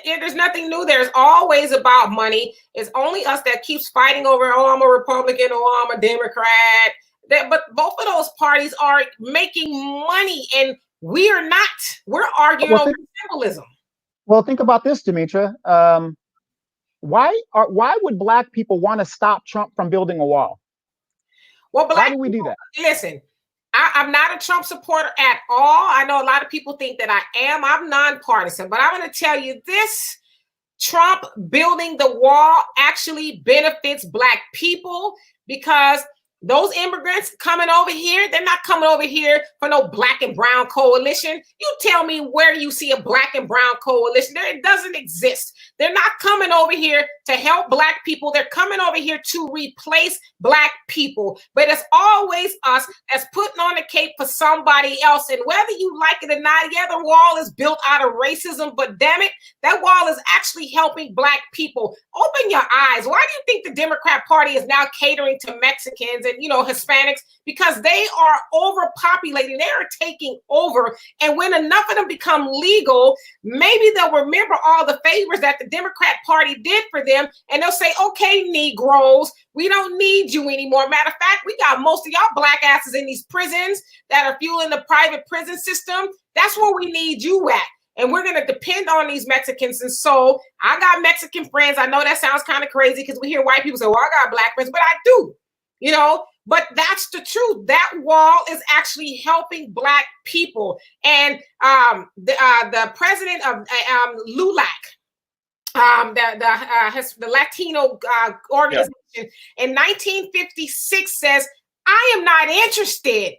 there's nothing new. There's always about money. It's only us that keeps fighting over, oh, I'm a Republican, oh, I'm a Democrat. But both of those parties are making money, and we are not. We're arguing over symbolism. Well, think about this, Demetra. Why would Black people want to stop Trump from building a wall? Well, why do we do that? Listen, I'm not a Trump supporter at all. I know a lot of people think that I am. I'm nonpartisan, but I'm going to tell you this. Trump building the wall actually benefits Black people, because those immigrants coming over here, they're not coming over here for no Black and brown coalition. You tell me where you see a Black and brown coalition. It doesn't exist. They're not coming over here to help Black people. They're coming over here to replace Black people. But it's always us that's putting on a cape for somebody else. And whether you like it or not, yeah, the wall is built out of racism, but damn it, that wall is actually helping Black people. Open your eyes. Why do you think the Democrat Party is now catering to Mexicans and, you know, Hispanics? Because they are overpopulating. They are taking over. And when enough of them become legal, maybe they'll remember all the favors that the Democrat Party did for them. And they'll say, okay, Negroes, we don't need you anymore. Matter of fact, we got most of y'all Black asses in these prisons that are fueling the private prison system. That's where we need you at. And we're going to depend on these Mexicans. And so I got Mexican friends. I know that sounds kind of crazy because we hear white people say, well, I got Black friends, but I do, you know. But that's the truth. That wall is actually helping Black people. And the president of LULAC, the Latino organization in 1956 says, I am not interested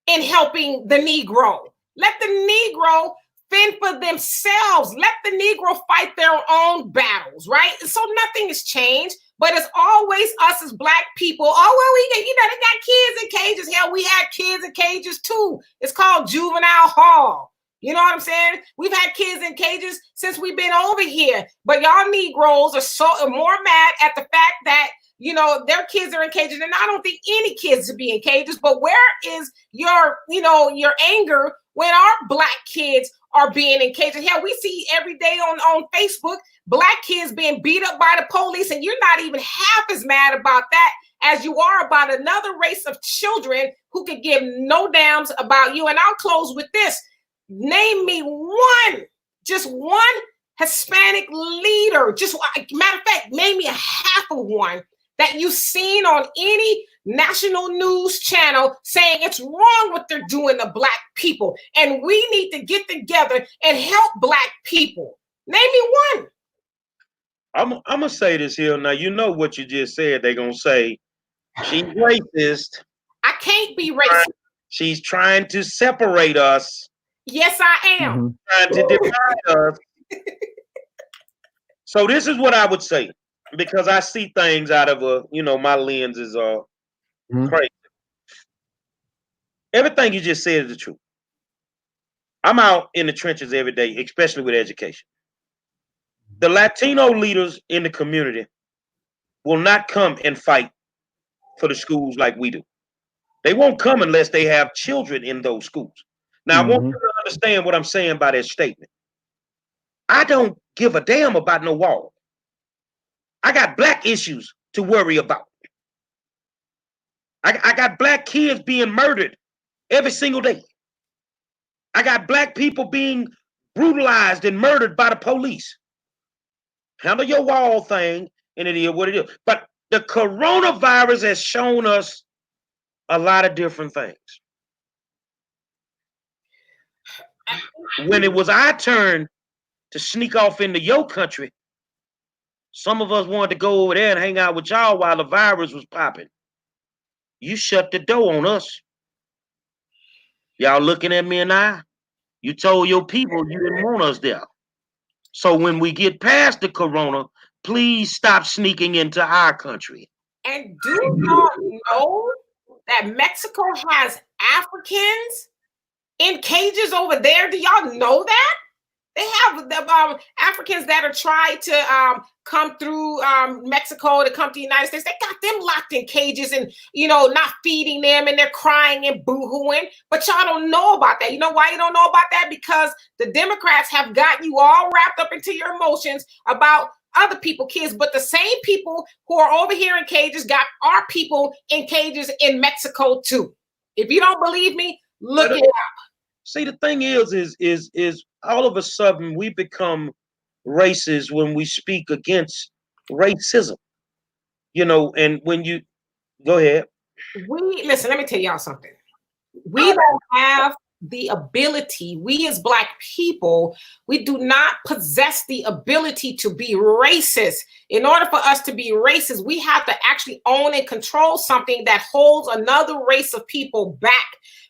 in helping the Negro. Let the Negro fend for themselves. Let the Negro fight their own battles, right? So nothing has changed. but it's always us as Black people. Oh, well, they got kids in cages. Hell, we had kids in cages too. It's called juvenile hall. You know what I'm saying? We've had kids in cages since we've been over here, but y'all Negroes are more mad at the fact that, you know, their kids are in cages, and I don't think any kids should be in cages. But where is your anger when our Black kids are being in cages? Hell, we see every day on Facebook Black kids being beat up by the police, and you're not even half as mad about that as you are about another race of children who could give no damns about you. And I'll close with this. Name me just one Hispanic leader. Just matter of fact, name me a half of one that you've seen on any national news channel saying it's wrong what they're doing to Black people, and we need to get together and help Black people. Name me one. I'm gonna say this here now. You know what you just said. They're gonna say she's racist. I can't be racist. She's trying to separate us. Yes, I am. Trying to divide us. So this is what I would say, because I see things out of my lens is crazy. Everything you just said is the truth. I'm out in the trenches every day, especially with education. The Latino leaders in the community will not come and fight for the schools like we do. They won't come unless they have children in those schools. Now, I want you to understand what I'm saying by that statement. I don't give a damn about no wall. I got Black issues to worry about. I got Black kids being murdered every single day. I got Black people being brutalized and murdered by the police. Handle your wall thing, and it is what it is. But the coronavirus has shown us a lot of different things. When it was our turn to sneak off into your country, some of us wanted to go over there and hang out with y'all while the virus was popping. You shut the door on us. Y'all looking at me and I, you told your people you didn't want us there. So when we get past the corona, please stop sneaking into our country. And do y'all know that Mexico has Africans in cages over there? Do y'all know that? They have the Africans that are trying to come through Mexico to come to the United States. They got them locked in cages and, not feeding them, and they're crying and boo-hooing. But y'all don't know about that. You know why you don't know about that? Because the Democrats have got you all wrapped up into your emotions about other people's kids. But the same people who are over here in cages got our people in cages in Mexico too. If you don't believe me, look it up. See, the thing is all of a sudden we become racist when we speak against racism, and when you go ahead. Listen, let me tell y'all something. We don't have the ability, we as Black people, we do not possess the ability to be racist. In order for us to be racist, we have to actually own and control something that holds another race of people back.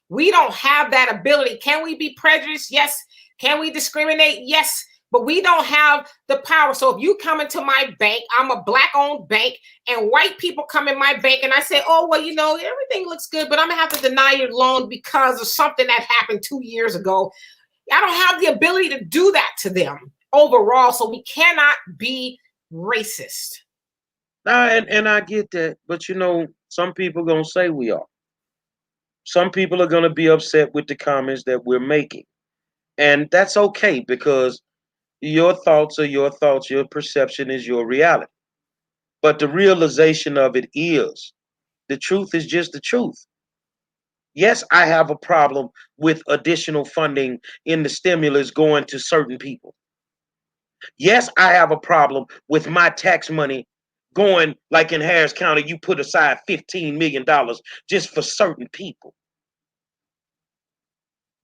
We don't have that ability. Can we be prejudiced? Yes. Can we discriminate? Yes. But we don't have the power. So if you come into my bank, I'm a Black-owned bank, and white people come in my bank and I say, oh, well, everything looks good, but I'm going to have to deny your loan because of something that happened 2 years ago. I don't have the ability to do that to them overall. So we cannot be racist. And I get that. But, some people are going to say we are. Some people are going to be upset with the comments that we're making. And that's okay, because your thoughts are your thoughts. Your perception is your reality. But the realization of it is, the truth is just the truth. Yes, I have a problem with additional funding in the stimulus going to certain people. Yes, I have a problem with my tax money going, like in Harris County, you put aside $15 million just for certain people.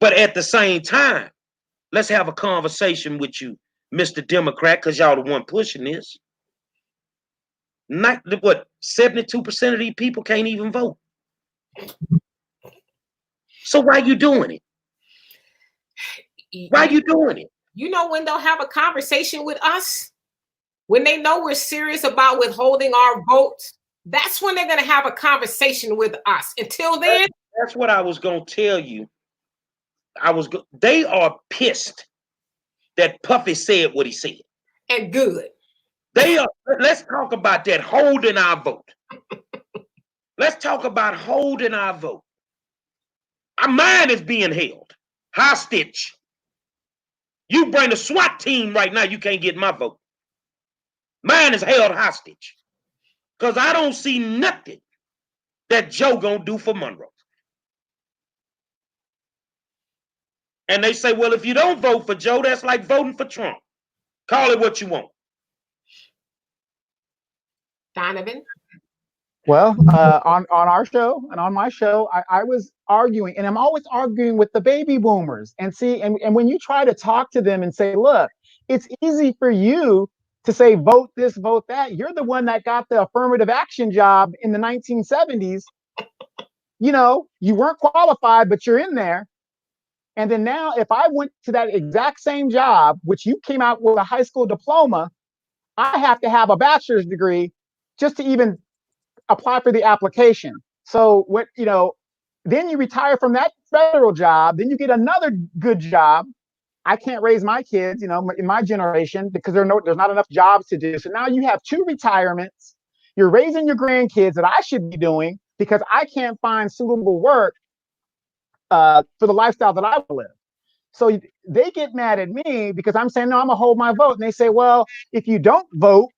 But at the same time, let's have a conversation with you, Mr. Democrat, because y'all the one pushing this. Not what 72% of these people can't even vote. So why you doing it? Why you doing it? When they'll have a conversation with us? when they know we're serious about withholding our votes, that's when they're going to have a conversation with us. Until then, that's what I was going to tell you. They are pissed that Puffy said what he said. And good. They are. Let's talk about that, holding our vote. Let's talk about holding our vote. Our mind is being held hostage. You bring the SWAT team right now, you can't get my vote. Mine is held hostage. Because I don't see nothing that Joe gonna do for Monroe. And they say, well, if you don't vote for Joe, that's like voting for Trump. Call it what you want. Donovan? Well, on our show and on my show, I was arguing, and I'm always arguing with the baby boomers. And see, and when you try to talk to them and say, look, it's easy for you to say, vote this, vote that. You're the one that got the affirmative action job in the 1970s. You know, you weren't qualified, but you're in there. And then now, if I went to that exact same job, which you came out with a high school diploma, I have to have a bachelor's degree just to even apply for the application. So what, you know, then you retire from that federal job, then you get another good job. I can't raise my kids, you know, in my generation because there's not enough jobs to do. So now you have 2 retirements. You're raising your grandkids that I should be doing because I can't find suitable work for the lifestyle that I live. So they get mad at me because I'm saying, no, I'm gonna hold my vote. And they say, well, if you don't vote,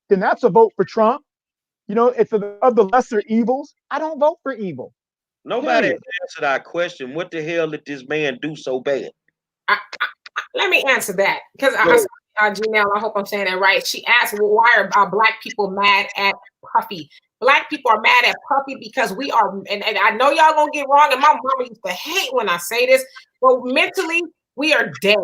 then that's a vote for Trump. You know, it's of the lesser evils. I don't vote for evil. Nobody answered our question. What the hell did this man do so bad? Let me answer that. Because Janelle, I hope I'm saying that right. She asked, well, why are Black people mad at Puffy? Black people are mad at Puffy because we are, and I know y'all gonna get wrong, and my mama used to hate when I say this, but mentally, we are dead.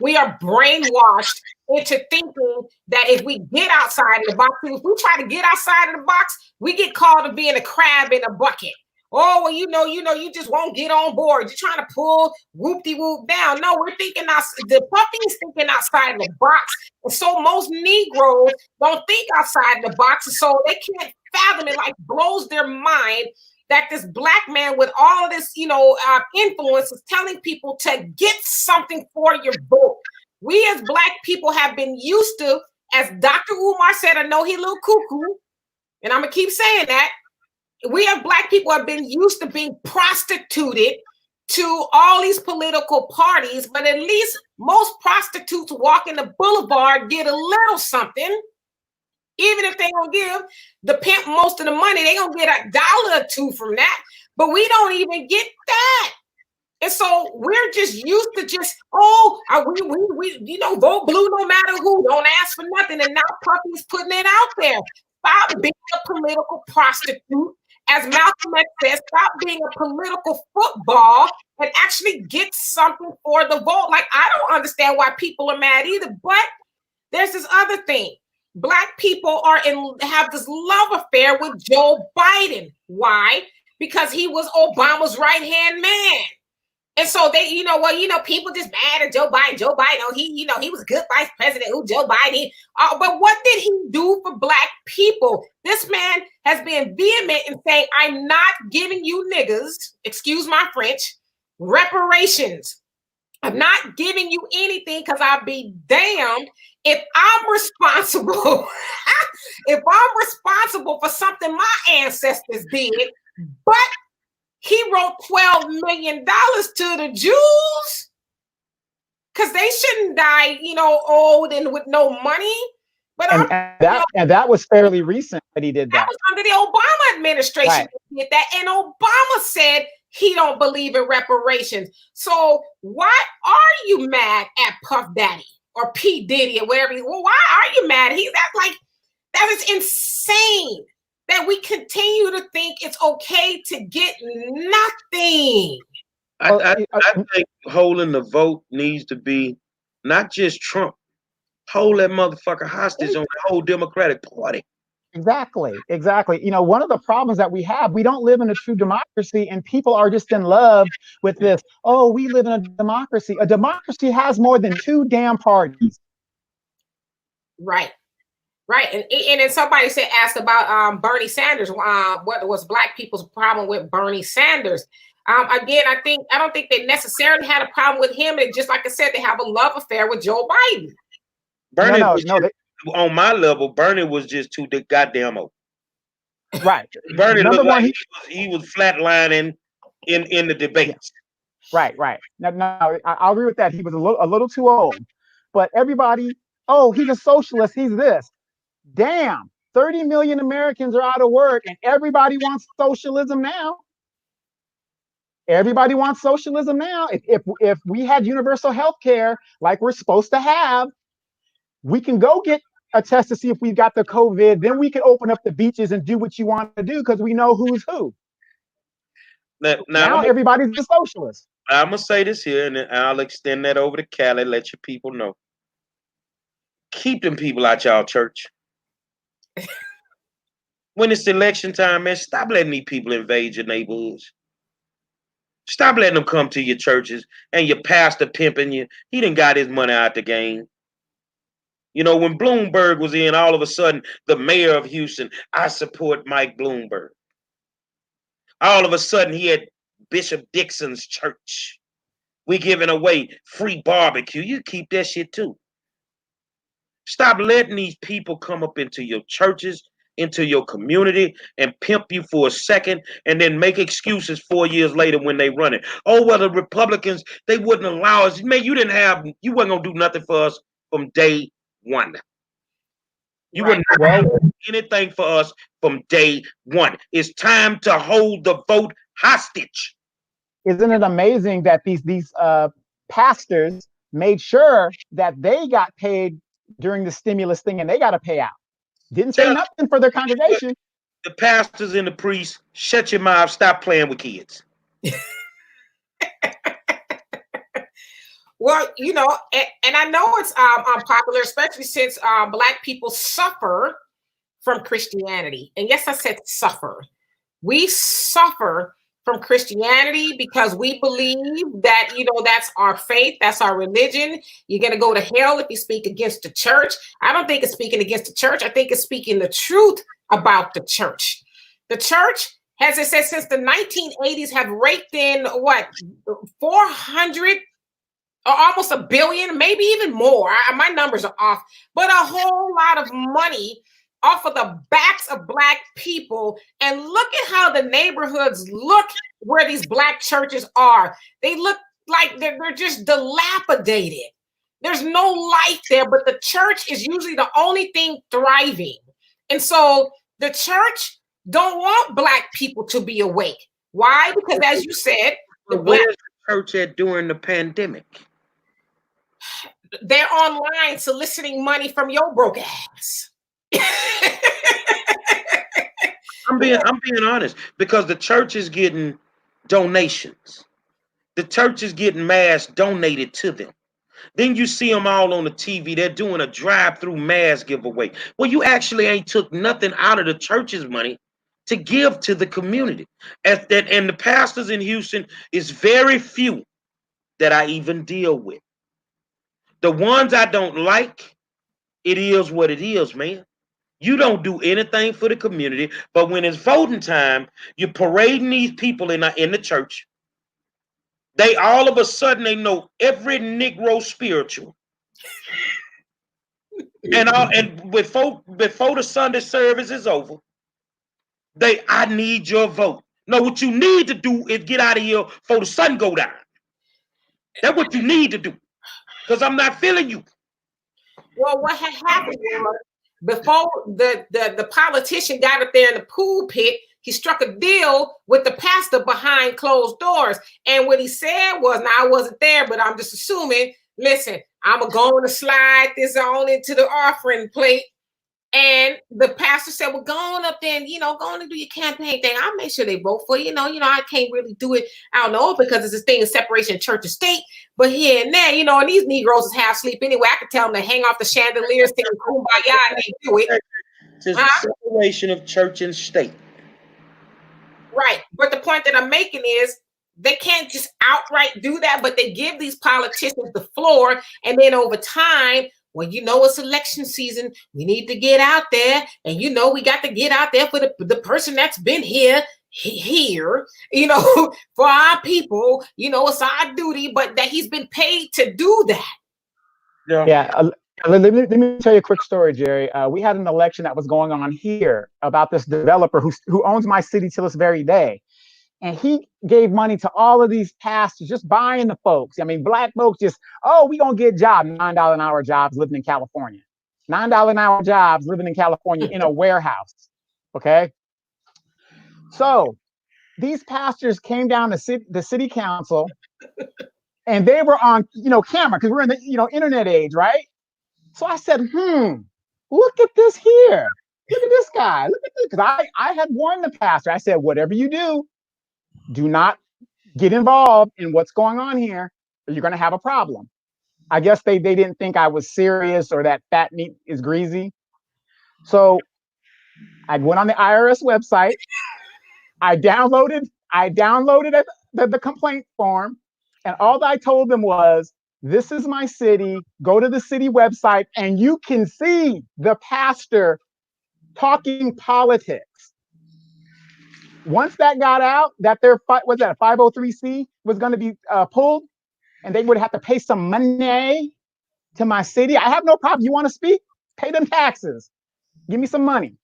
We are brainwashed into thinking that if we get outside of the box, if we try to get outside of the box, we get called to being a crab in a bucket. Oh, well, you know, you just won't get on board. You're trying to pull whoop-de-whoop down. No, we're thinking the Puffy is thinking outside the box. And so most Negroes don't think outside the box. So they can't fathom it, like blows their mind that this Black man with all of this, you know, influence is telling people to get something for your vote. We as Black people have been used to, as Dr. Umar said, I know he a little cuckoo, and I'm going to keep saying that, we as Black people have been used to being prostituted to all these political parties, but at least most prostitutes walking the boulevard get a little something. Even if they don't give the pimp most of the money, they gonna get $1 or $2 from that. But we don't even get that. And so we're just used to just, we you know, vote blue no matter who, don't ask for nothing. And now Puffy's putting it out there. Stop being a political prostitute. As Malcolm X says, stop being a political football and actually get something for the vote. Like, I don't understand why people are mad either, but there's this other thing. Black people have this love affair with Joe Biden. Why? Because he was Obama's right-hand man. And so they, you know, well, you know, people just mad at Joe Biden. Joe Biden, he was a good vice president. Who Joe Biden? But what did he do for Black people? This man has been vehement in saying, I'm not giving you niggas, excuse my French, reparations. I'm not giving you anything because I'll be damned if I'm responsible. If I'm responsible for something my ancestors did, but he wrote $12 million to the Jews because they shouldn't die, you know, old and with no money. But that was fairly recent that he did that. That was under the Obama administration. Right. Did that, and Obama said he don't believe in reparations. So why are you mad at Puff Daddy or P. Diddy or whatever? Well, why are you mad? That is insane. That we continue to think it's okay to get nothing. I think holding the vote needs to be not just Trump. Hold that motherfucker hostage on the whole Democratic Party. Exactly. You know, one of the problems that we don't live in a true democracy, and people are just in love with this. Oh, we live in a democracy. A democracy has more than 2 damn parties. Right. Right. And then somebody asked about Bernie Sanders. What was black people's problem with Bernie Sanders? Again, I don't think they necessarily had a problem with him. And just like I said, they have a love affair with Joe Biden. Bernie No. On my level, Bernie was just too goddamn old. Right. Bernie looked like he was flatlining in the debates. Right. No, I'll agree with that. He was a little too old. But everybody, oh, he's a socialist. He's this. Damn, 30 million Americans are out of work, and everybody wants socialism now. Everybody wants socialism now. If we had universal health care like we're supposed to have, we can go get a test to see if we've got the COVID. Then we can open up the beaches and do what you want to do because we know who's who. Now everybody's a socialist. I'm going to say this here, and then I'll extend that over to Cali, let your people know. Keep them people out y'all church. When it's election time, man, stop letting these people invade your neighborhoods. Stop letting them come to your churches and your pastor pimping you. He done got his money out the game. You know, when Bloomberg was in, all of a sudden, the mayor of Houston, I support Mike Bloomberg. All of a sudden, he had Bishop Dixon's church. We giving away free barbecue. You keep that shit too. Stop letting these people come up into your churches, into your community, and pimp you for a second, and then make excuses 4 years later when they run it. Oh, well, the Republicans, they wouldn't allow us. Man, you wasn't gonna do nothing for us from day one. You wouldn't do anything for us from day one. It's time to hold the vote hostage. Isn't it amazing that these pastors made sure that they got paid during the stimulus thing and they got to pay out? Didn't say nothing for their congregation. The pastors and the priests, shut your mouth, stop playing with kids. Well, you know, and I know it's unpopular, especially since Black people suffer from Christianity. And yes, I said suffer. We suffer from Christianity because we believe that, you know, that's our faith, that's our religion. You're going to go to hell if you speak against the church. I don't think it's speaking against the church. I think it's speaking the truth about the church. The church, as it says, since the 1980s have raked in, 400 or almost $1 billion, maybe even more. My numbers are off, but a whole lot of money off of the backs of Black people. And look at how the neighborhoods look where these Black churches are. They look like they're just dilapidated. There's no life there, but the church is usually the only thing thriving. And so the church don't want Black people to be awake. Why? Because as you said, where's the church at during the pandemic? They're online soliciting money from your broke ass. I'm being honest, because the church is getting donations. The church is getting mass donated to them. Then you see them all on the TV. They're doing a drive-through mass giveaway. Well, you actually ain't took nothing out of the church's money to give to the community. And the pastors in Houston is very few that I even deal with. The ones I don't like, it is what it is, man. You don't do anything for the community, but when it's voting time, you're parading these people in the church. They all of a sudden, they know every Negro spiritual. and before the Sunday service is over, I need your vote. No, what you need to do is get out of here before the sun go down. That's what you need to do, because I'm not feeling you. Well, what had happened was, before the politician got up there in the pool pit, he struck a deal with the pastor behind closed doors. And what he said was, now I wasn't there, but I'm just assuming, listen, I'm going to slide this on into the offering plate. And the pastor said, well, go on up there and, go on and do your campaign thing. I'll make sure they vote for you. I can't really do it. I don't know, because it's this thing of separation of church and state. But here and there, and these Negroes is half asleep anyway. I could tell them to hang off the chandelier, sing Kumbaya, and they do it. It's a separation of church and state. Right. But the point that I'm making is, they can't just outright do that, but they give these politicians the floor. And then over time, well, it's election season. We need to get out there. And, we got to get out there for the person that's been here, for our people. It's our duty, but that he's been paid to do that. Yeah. Let me tell you a quick story, Jerry. We had an election that was going on here about this developer who owns my city till this very day. And he gave money to all of these pastors, just buying the folks. I mean, black folks just, we going to get jobs, $9 an hour jobs living in California. $9 an hour jobs living in California in a warehouse. Okay. So these pastors came down to the city council and they were on, camera because we're in the, internet age, right? So I said, look at this here. Look at this guy. Look at this. Because I had warned the pastor. I said, whatever you do not get involved in what's going on here, or you're going to have a problem. I guess they didn't think I was serious or that fat meat is greasy. So I went on the IRS website. I downloaded the complaint form. And all I told them was, this is my city. Go to the city website and you can see the pastor talking politics. Once that got out, that their 503C was going to be pulled, and they would have to pay some money to my city. I have no problem. You want to speak? Pay them taxes. Give me some money.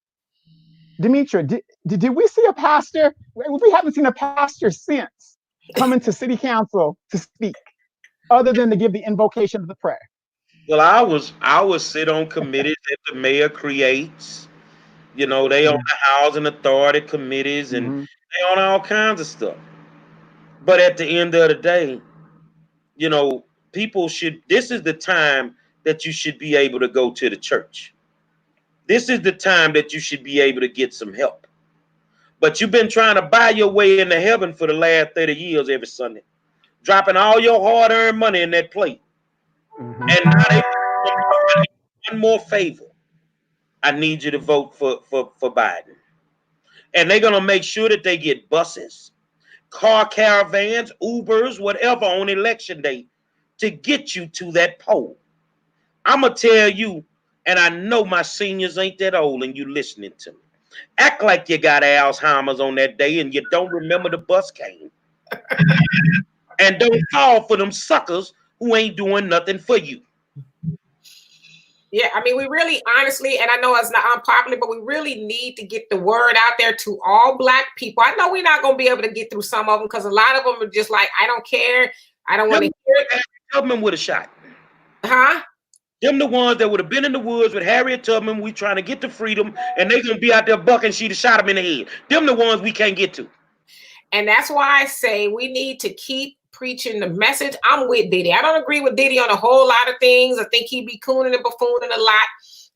Demetra, did we see a pastor? We haven't seen a pastor since coming to city council to speak, other than to give the invocation of the prayer. Well, I was sit on committees that the mayor creates. They on the housing authority committees and they on all kinds of stuff. But at the end of the day, this is the time that you should be able to go to the church. This is the time that you should be able to get some help. But you've been trying to buy your way into heaven for the last 30 years every Sunday, dropping all your hard-earned money in that plate. And now they one more favor. I need you to vote for Biden. And they're going to make sure that they get buses, car caravans, Ubers, whatever on election day to get you to that poll. I'm going to tell you, and I know my seniors ain't that old and you listening to me. Act like you got Alzheimer's on that day and you don't remember the bus came. And don't fall for them suckers who ain't doing nothing for you. Yeah, I mean, we really, honestly, and I know it's not unpopular, but we really need to get the word out there to all Black people. I know we're not going to be able to get through some of them because a lot of them are just like, I don't care. I don't want to hear it. Tubman would have shot. Huh? Them the ones that would have been in the woods with Harriet Tubman. We trying to get to freedom, and they going to be out there bucking. She'd have shot them in the head. Them the ones we can't get to. And that's why I say we need to keep preaching the message. I'm with Diddy. I don't agree with Diddy on a whole lot of things. I think he be cooning and buffooning a lot.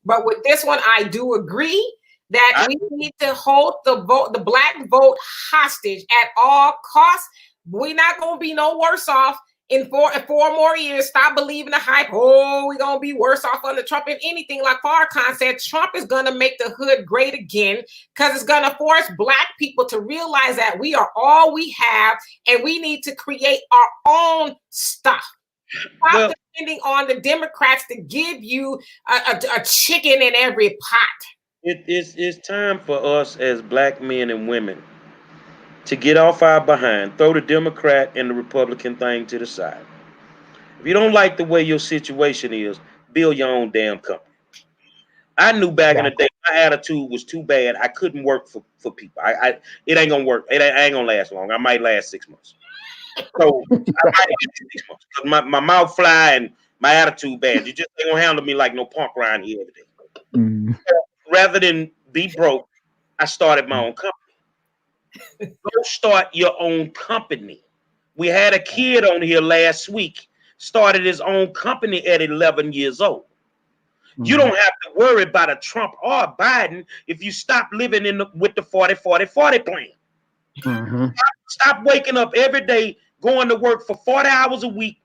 But with this one, I do agree that we need to hold the Black vote hostage at all costs. We're not going to be no worse off in four more years. Stop believing the hype. Oh, we're going to be worse off under Trump. If anything, like Farrakhan said, Trump is going to make the hood great again because it's going to force Black people to realize that we are all we have and we need to create our own stuff. Stop depending on the Democrats to give you a chicken in every pot. It's time for us as Black men and women to get off our behind, throw the Democrat and the Republican thing to the side. If you don't like the way your situation is, build your own damn company. I knew back in the day my attitude was too bad. I couldn't work for people. It ain't gonna work. It ain't gonna last long. I might last 6 months. So I might last 6 months. My mouth fly and my attitude bad. You just ain't gonna handle me like no punk around here every day. So rather than be broke, I started my own company. Go start your own company. We had a kid on here last week, started his own company at 11 years old. You don't have to worry about a Trump or a Biden if you stop living with the 40-40-40 plan. Stop waking up every day, going to work for 40 hours a week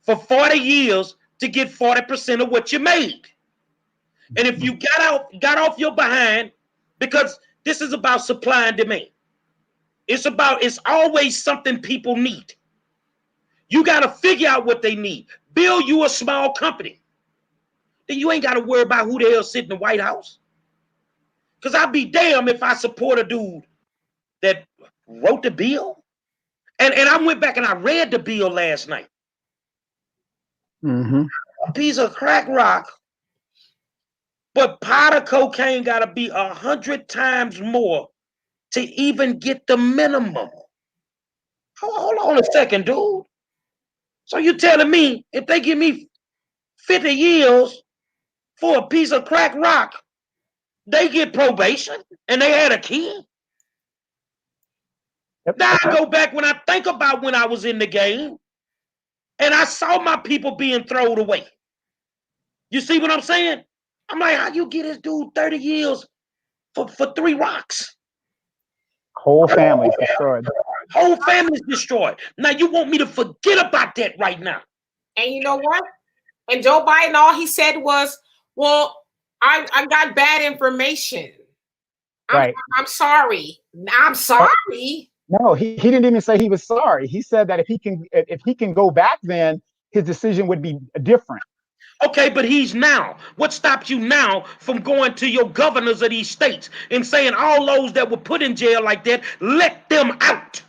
for 40 years to get 40% of what you made. And if you got off your behind, because this is about supply and demand. It's always something people need. You got to figure out what they need. Build you a small company. then you ain't got to worry about who the hell sit in the White House. Because I'd be damned if I support a dude that wrote the bill. And I went back and I read the bill last night. Mm-hmm. A piece of crack rock, but powder cocaine got to be 100 times more to even get the minimum. Hold on a second, dude. So you telling me if they give me 50 years for a piece of crack rock, they get probation and they had a kid? Yep. Now I go back when I think about when I was in the game and I saw my people being thrown away. You see what I'm saying? I'm like, how you get this dude 30 years for 3 rocks? Whole families destroyed. Whole family's destroyed. Now you want me to forget about that right now? And you know what? And Joe Biden, all he said was, well, I got bad information. Right. I'm sorry. I'm sorry. No, he didn't even say he was sorry. He said that if he can go back, then his decision would be different. Okay, but he's now. What stops you now from going to your governors of these states and saying all those that were put in jail like that, let them out?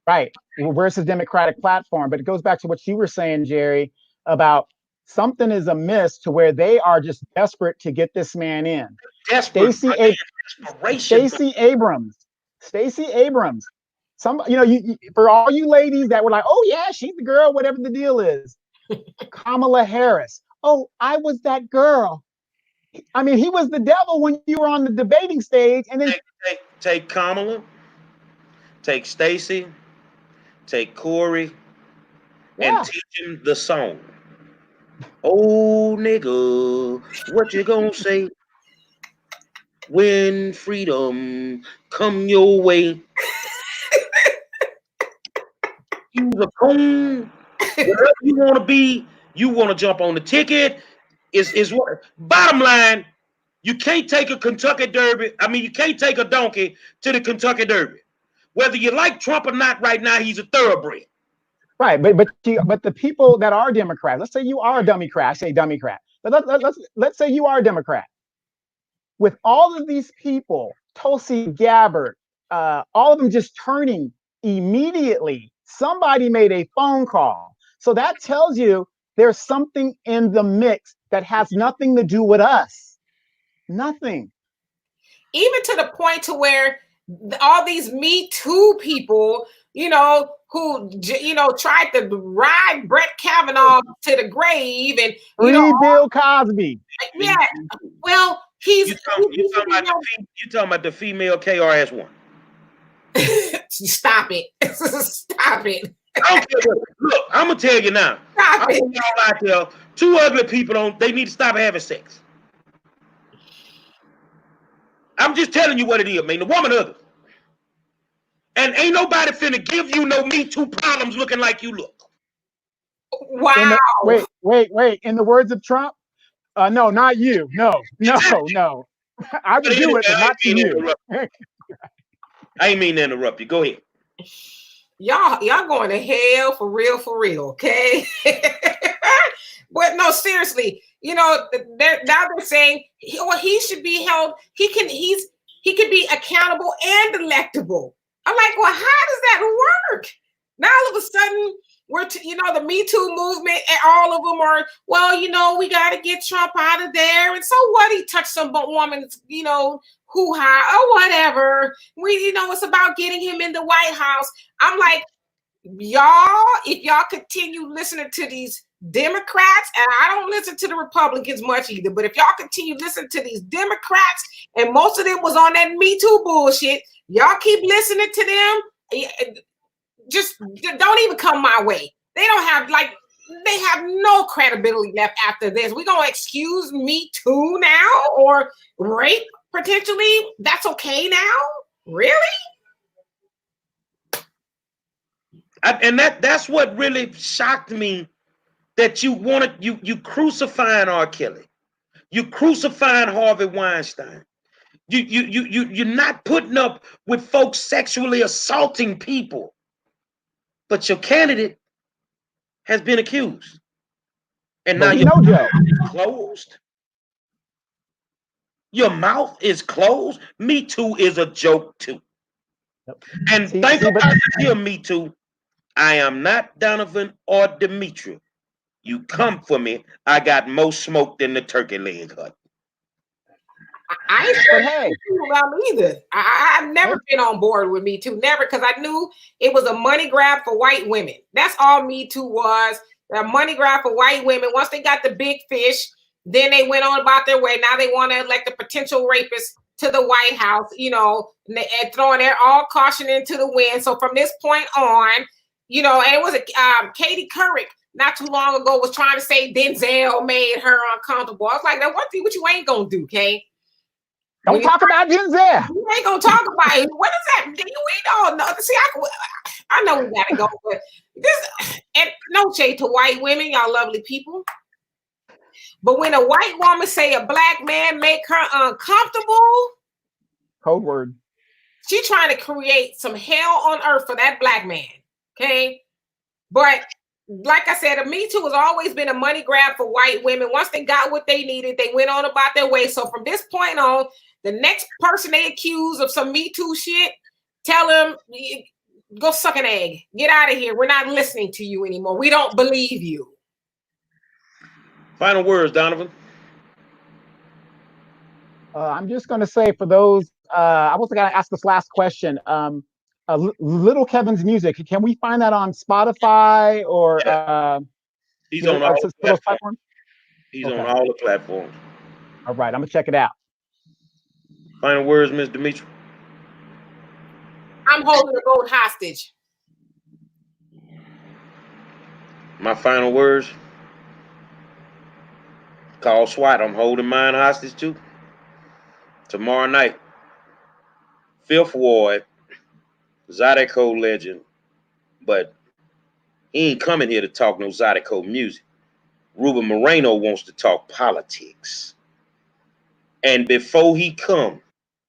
Right. Well, where's his Democratic platform? But it goes back to what you were saying, Jerry, about something is amiss to where they are just desperate to get this man in. Stacey Abrams. Some, you for all you ladies that were like, oh yeah, she's the girl, whatever the deal is. Kamala Harris. Oh, I was that girl. I mean, he was the devil when you were on the debating stage, and then take Kamala, take Stacey, take Corey, and teach him the song. Oh nigga, what you gonna say when freedom come your way? You the coon. Whatever you want to be, you want to jump on the ticket. Is what. Bottom line, you can't take a Kentucky Derby. I mean, you can't take a donkey to the Kentucky Derby. Whether you like Trump or not, right now he's a thoroughbred. Right, but the people that are Democrats, let's say you are a Democrat. I say Democrat, but let's say you are a Democrat. With all of these people, Tulsi Gabbard, all of them just turning immediately. Somebody made a phone call. So that tells you there's something in the mix that has nothing to do with us. Nothing. Even to the point to where all these Me Too people, who, tried to ride Brett Kavanaugh to the grave and, Free Bill Cosby. Yeah. Well, you talking about the female KRS-One. Stop it. Stop it. Look, I'm gonna tell you now. Stop it. Out there, 2 ugly people they need to stop having sex. I'm just telling you what it is, man. The woman ugly. And ain't nobody finna give you no Me Too problems looking like you look. Wow. Wait. In the words of Trump, no, not you. No. I would do it, but not to you. I ain't mean to interrupt you. Go ahead. Y'all going to hell for real, okay? But no, seriously, now they're saying he should be held. He can be accountable and electable. I'm like, well, how does that work? Now all of a sudden we're the Me Too movement, and all of them are, well, we got to get Trump out of there, and so what? He touched some woman's, hoo-ha or whatever. It's about getting him in the White House. I'm like, y'all, if y'all continue listening to these Democrats, and I don't listen to the Republicans much either, but if y'all continue listening to these Democrats, and most of them was on that Me Too bullshit, y'all keep listening to them, just don't even come my way. They have no credibility left after this. We gonna excuse Me Too now, or rape potentially? That's okay now? Really? And that's what really shocked me, that you crucifying R. Kelly, you crucifying Harvey Weinstein, you're not putting up with folks sexually assaulting people, but your candidate has been accused, and now you're closed. Your mouth is closed. Me Too is a joke too. Yep. And See, think see, about this here, Me Too. I am not Donovan or Demetria. You come for me, I got more smoke than the turkey leg hut. I ain't but sure hey, about me either. I've never been on board with Me Too, never, because I knew it was a money grab for white women. That's all Me Too was, a money grab for white women. Once they got the big fish, then they went on about their way. Now they want to elect a potential rapist to the White House, you know, and throwing their all caution into the wind. So from this point on, you know, and it was Katie Couric not too long ago was trying to say Denzel made her uncomfortable. I was like, now what you ain't gonna do, Kay? don't talk about Denzel. You ain't gonna talk about it. What is that? We don't know. See, I know we gotta go, but this, and no shade to white women, y'all lovely people. But when a white woman say a black man make her uncomfortable, Code word. she trying to create some hell on earth for that black man. Okay, but like I said, a Me Too has always been a money grab for white women. Once they got what they needed, they went on about their way. So from this point on, the next person they accuse of some Me Too shit, tell them, go suck an egg. Get out of here. We're not listening to you anymore. We don't believe you. Final words, Donovan. I'm just going to say for those, I was going to ask this last question. Little Kevin's music, can we find that on Spotify or He's on all the those platforms. platforms? He's Okay. on all the platforms. All right, I'm going to check it out. Final words, Ms. Demetria. I'm holding the gold hostage. My final words. Call SWAT. I'm holding mine hostage too. Tomorrow night. Fifth Ward. Zydeco legend. But he ain't coming here to talk no Zydeco music. Ruben Moreno wants to talk politics. And before he come,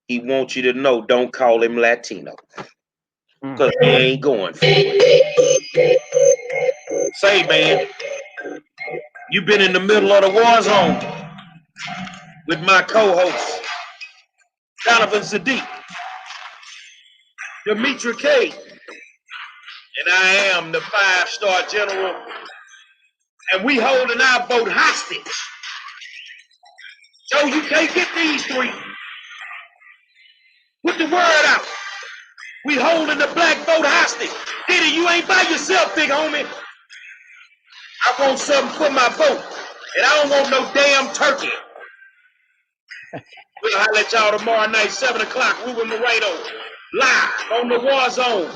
he wants you to know, don't call him Latino. Because he ain't going for it. Say, man, you've been in the middle of the war zone with my co-host, Donovan Sadiq, Demetria K, and I am the 5-star general, and we holding our boat hostage. Joe, you can't get these three. Put the word out. We holding the black boat hostage. Diddy, you ain't by yourself, big homie. I want something for my boat, and I don't want no damn turkey. We'll holler at y'all tomorrow night, 7 o'clock, Ruben Moreno, live on the War Zone.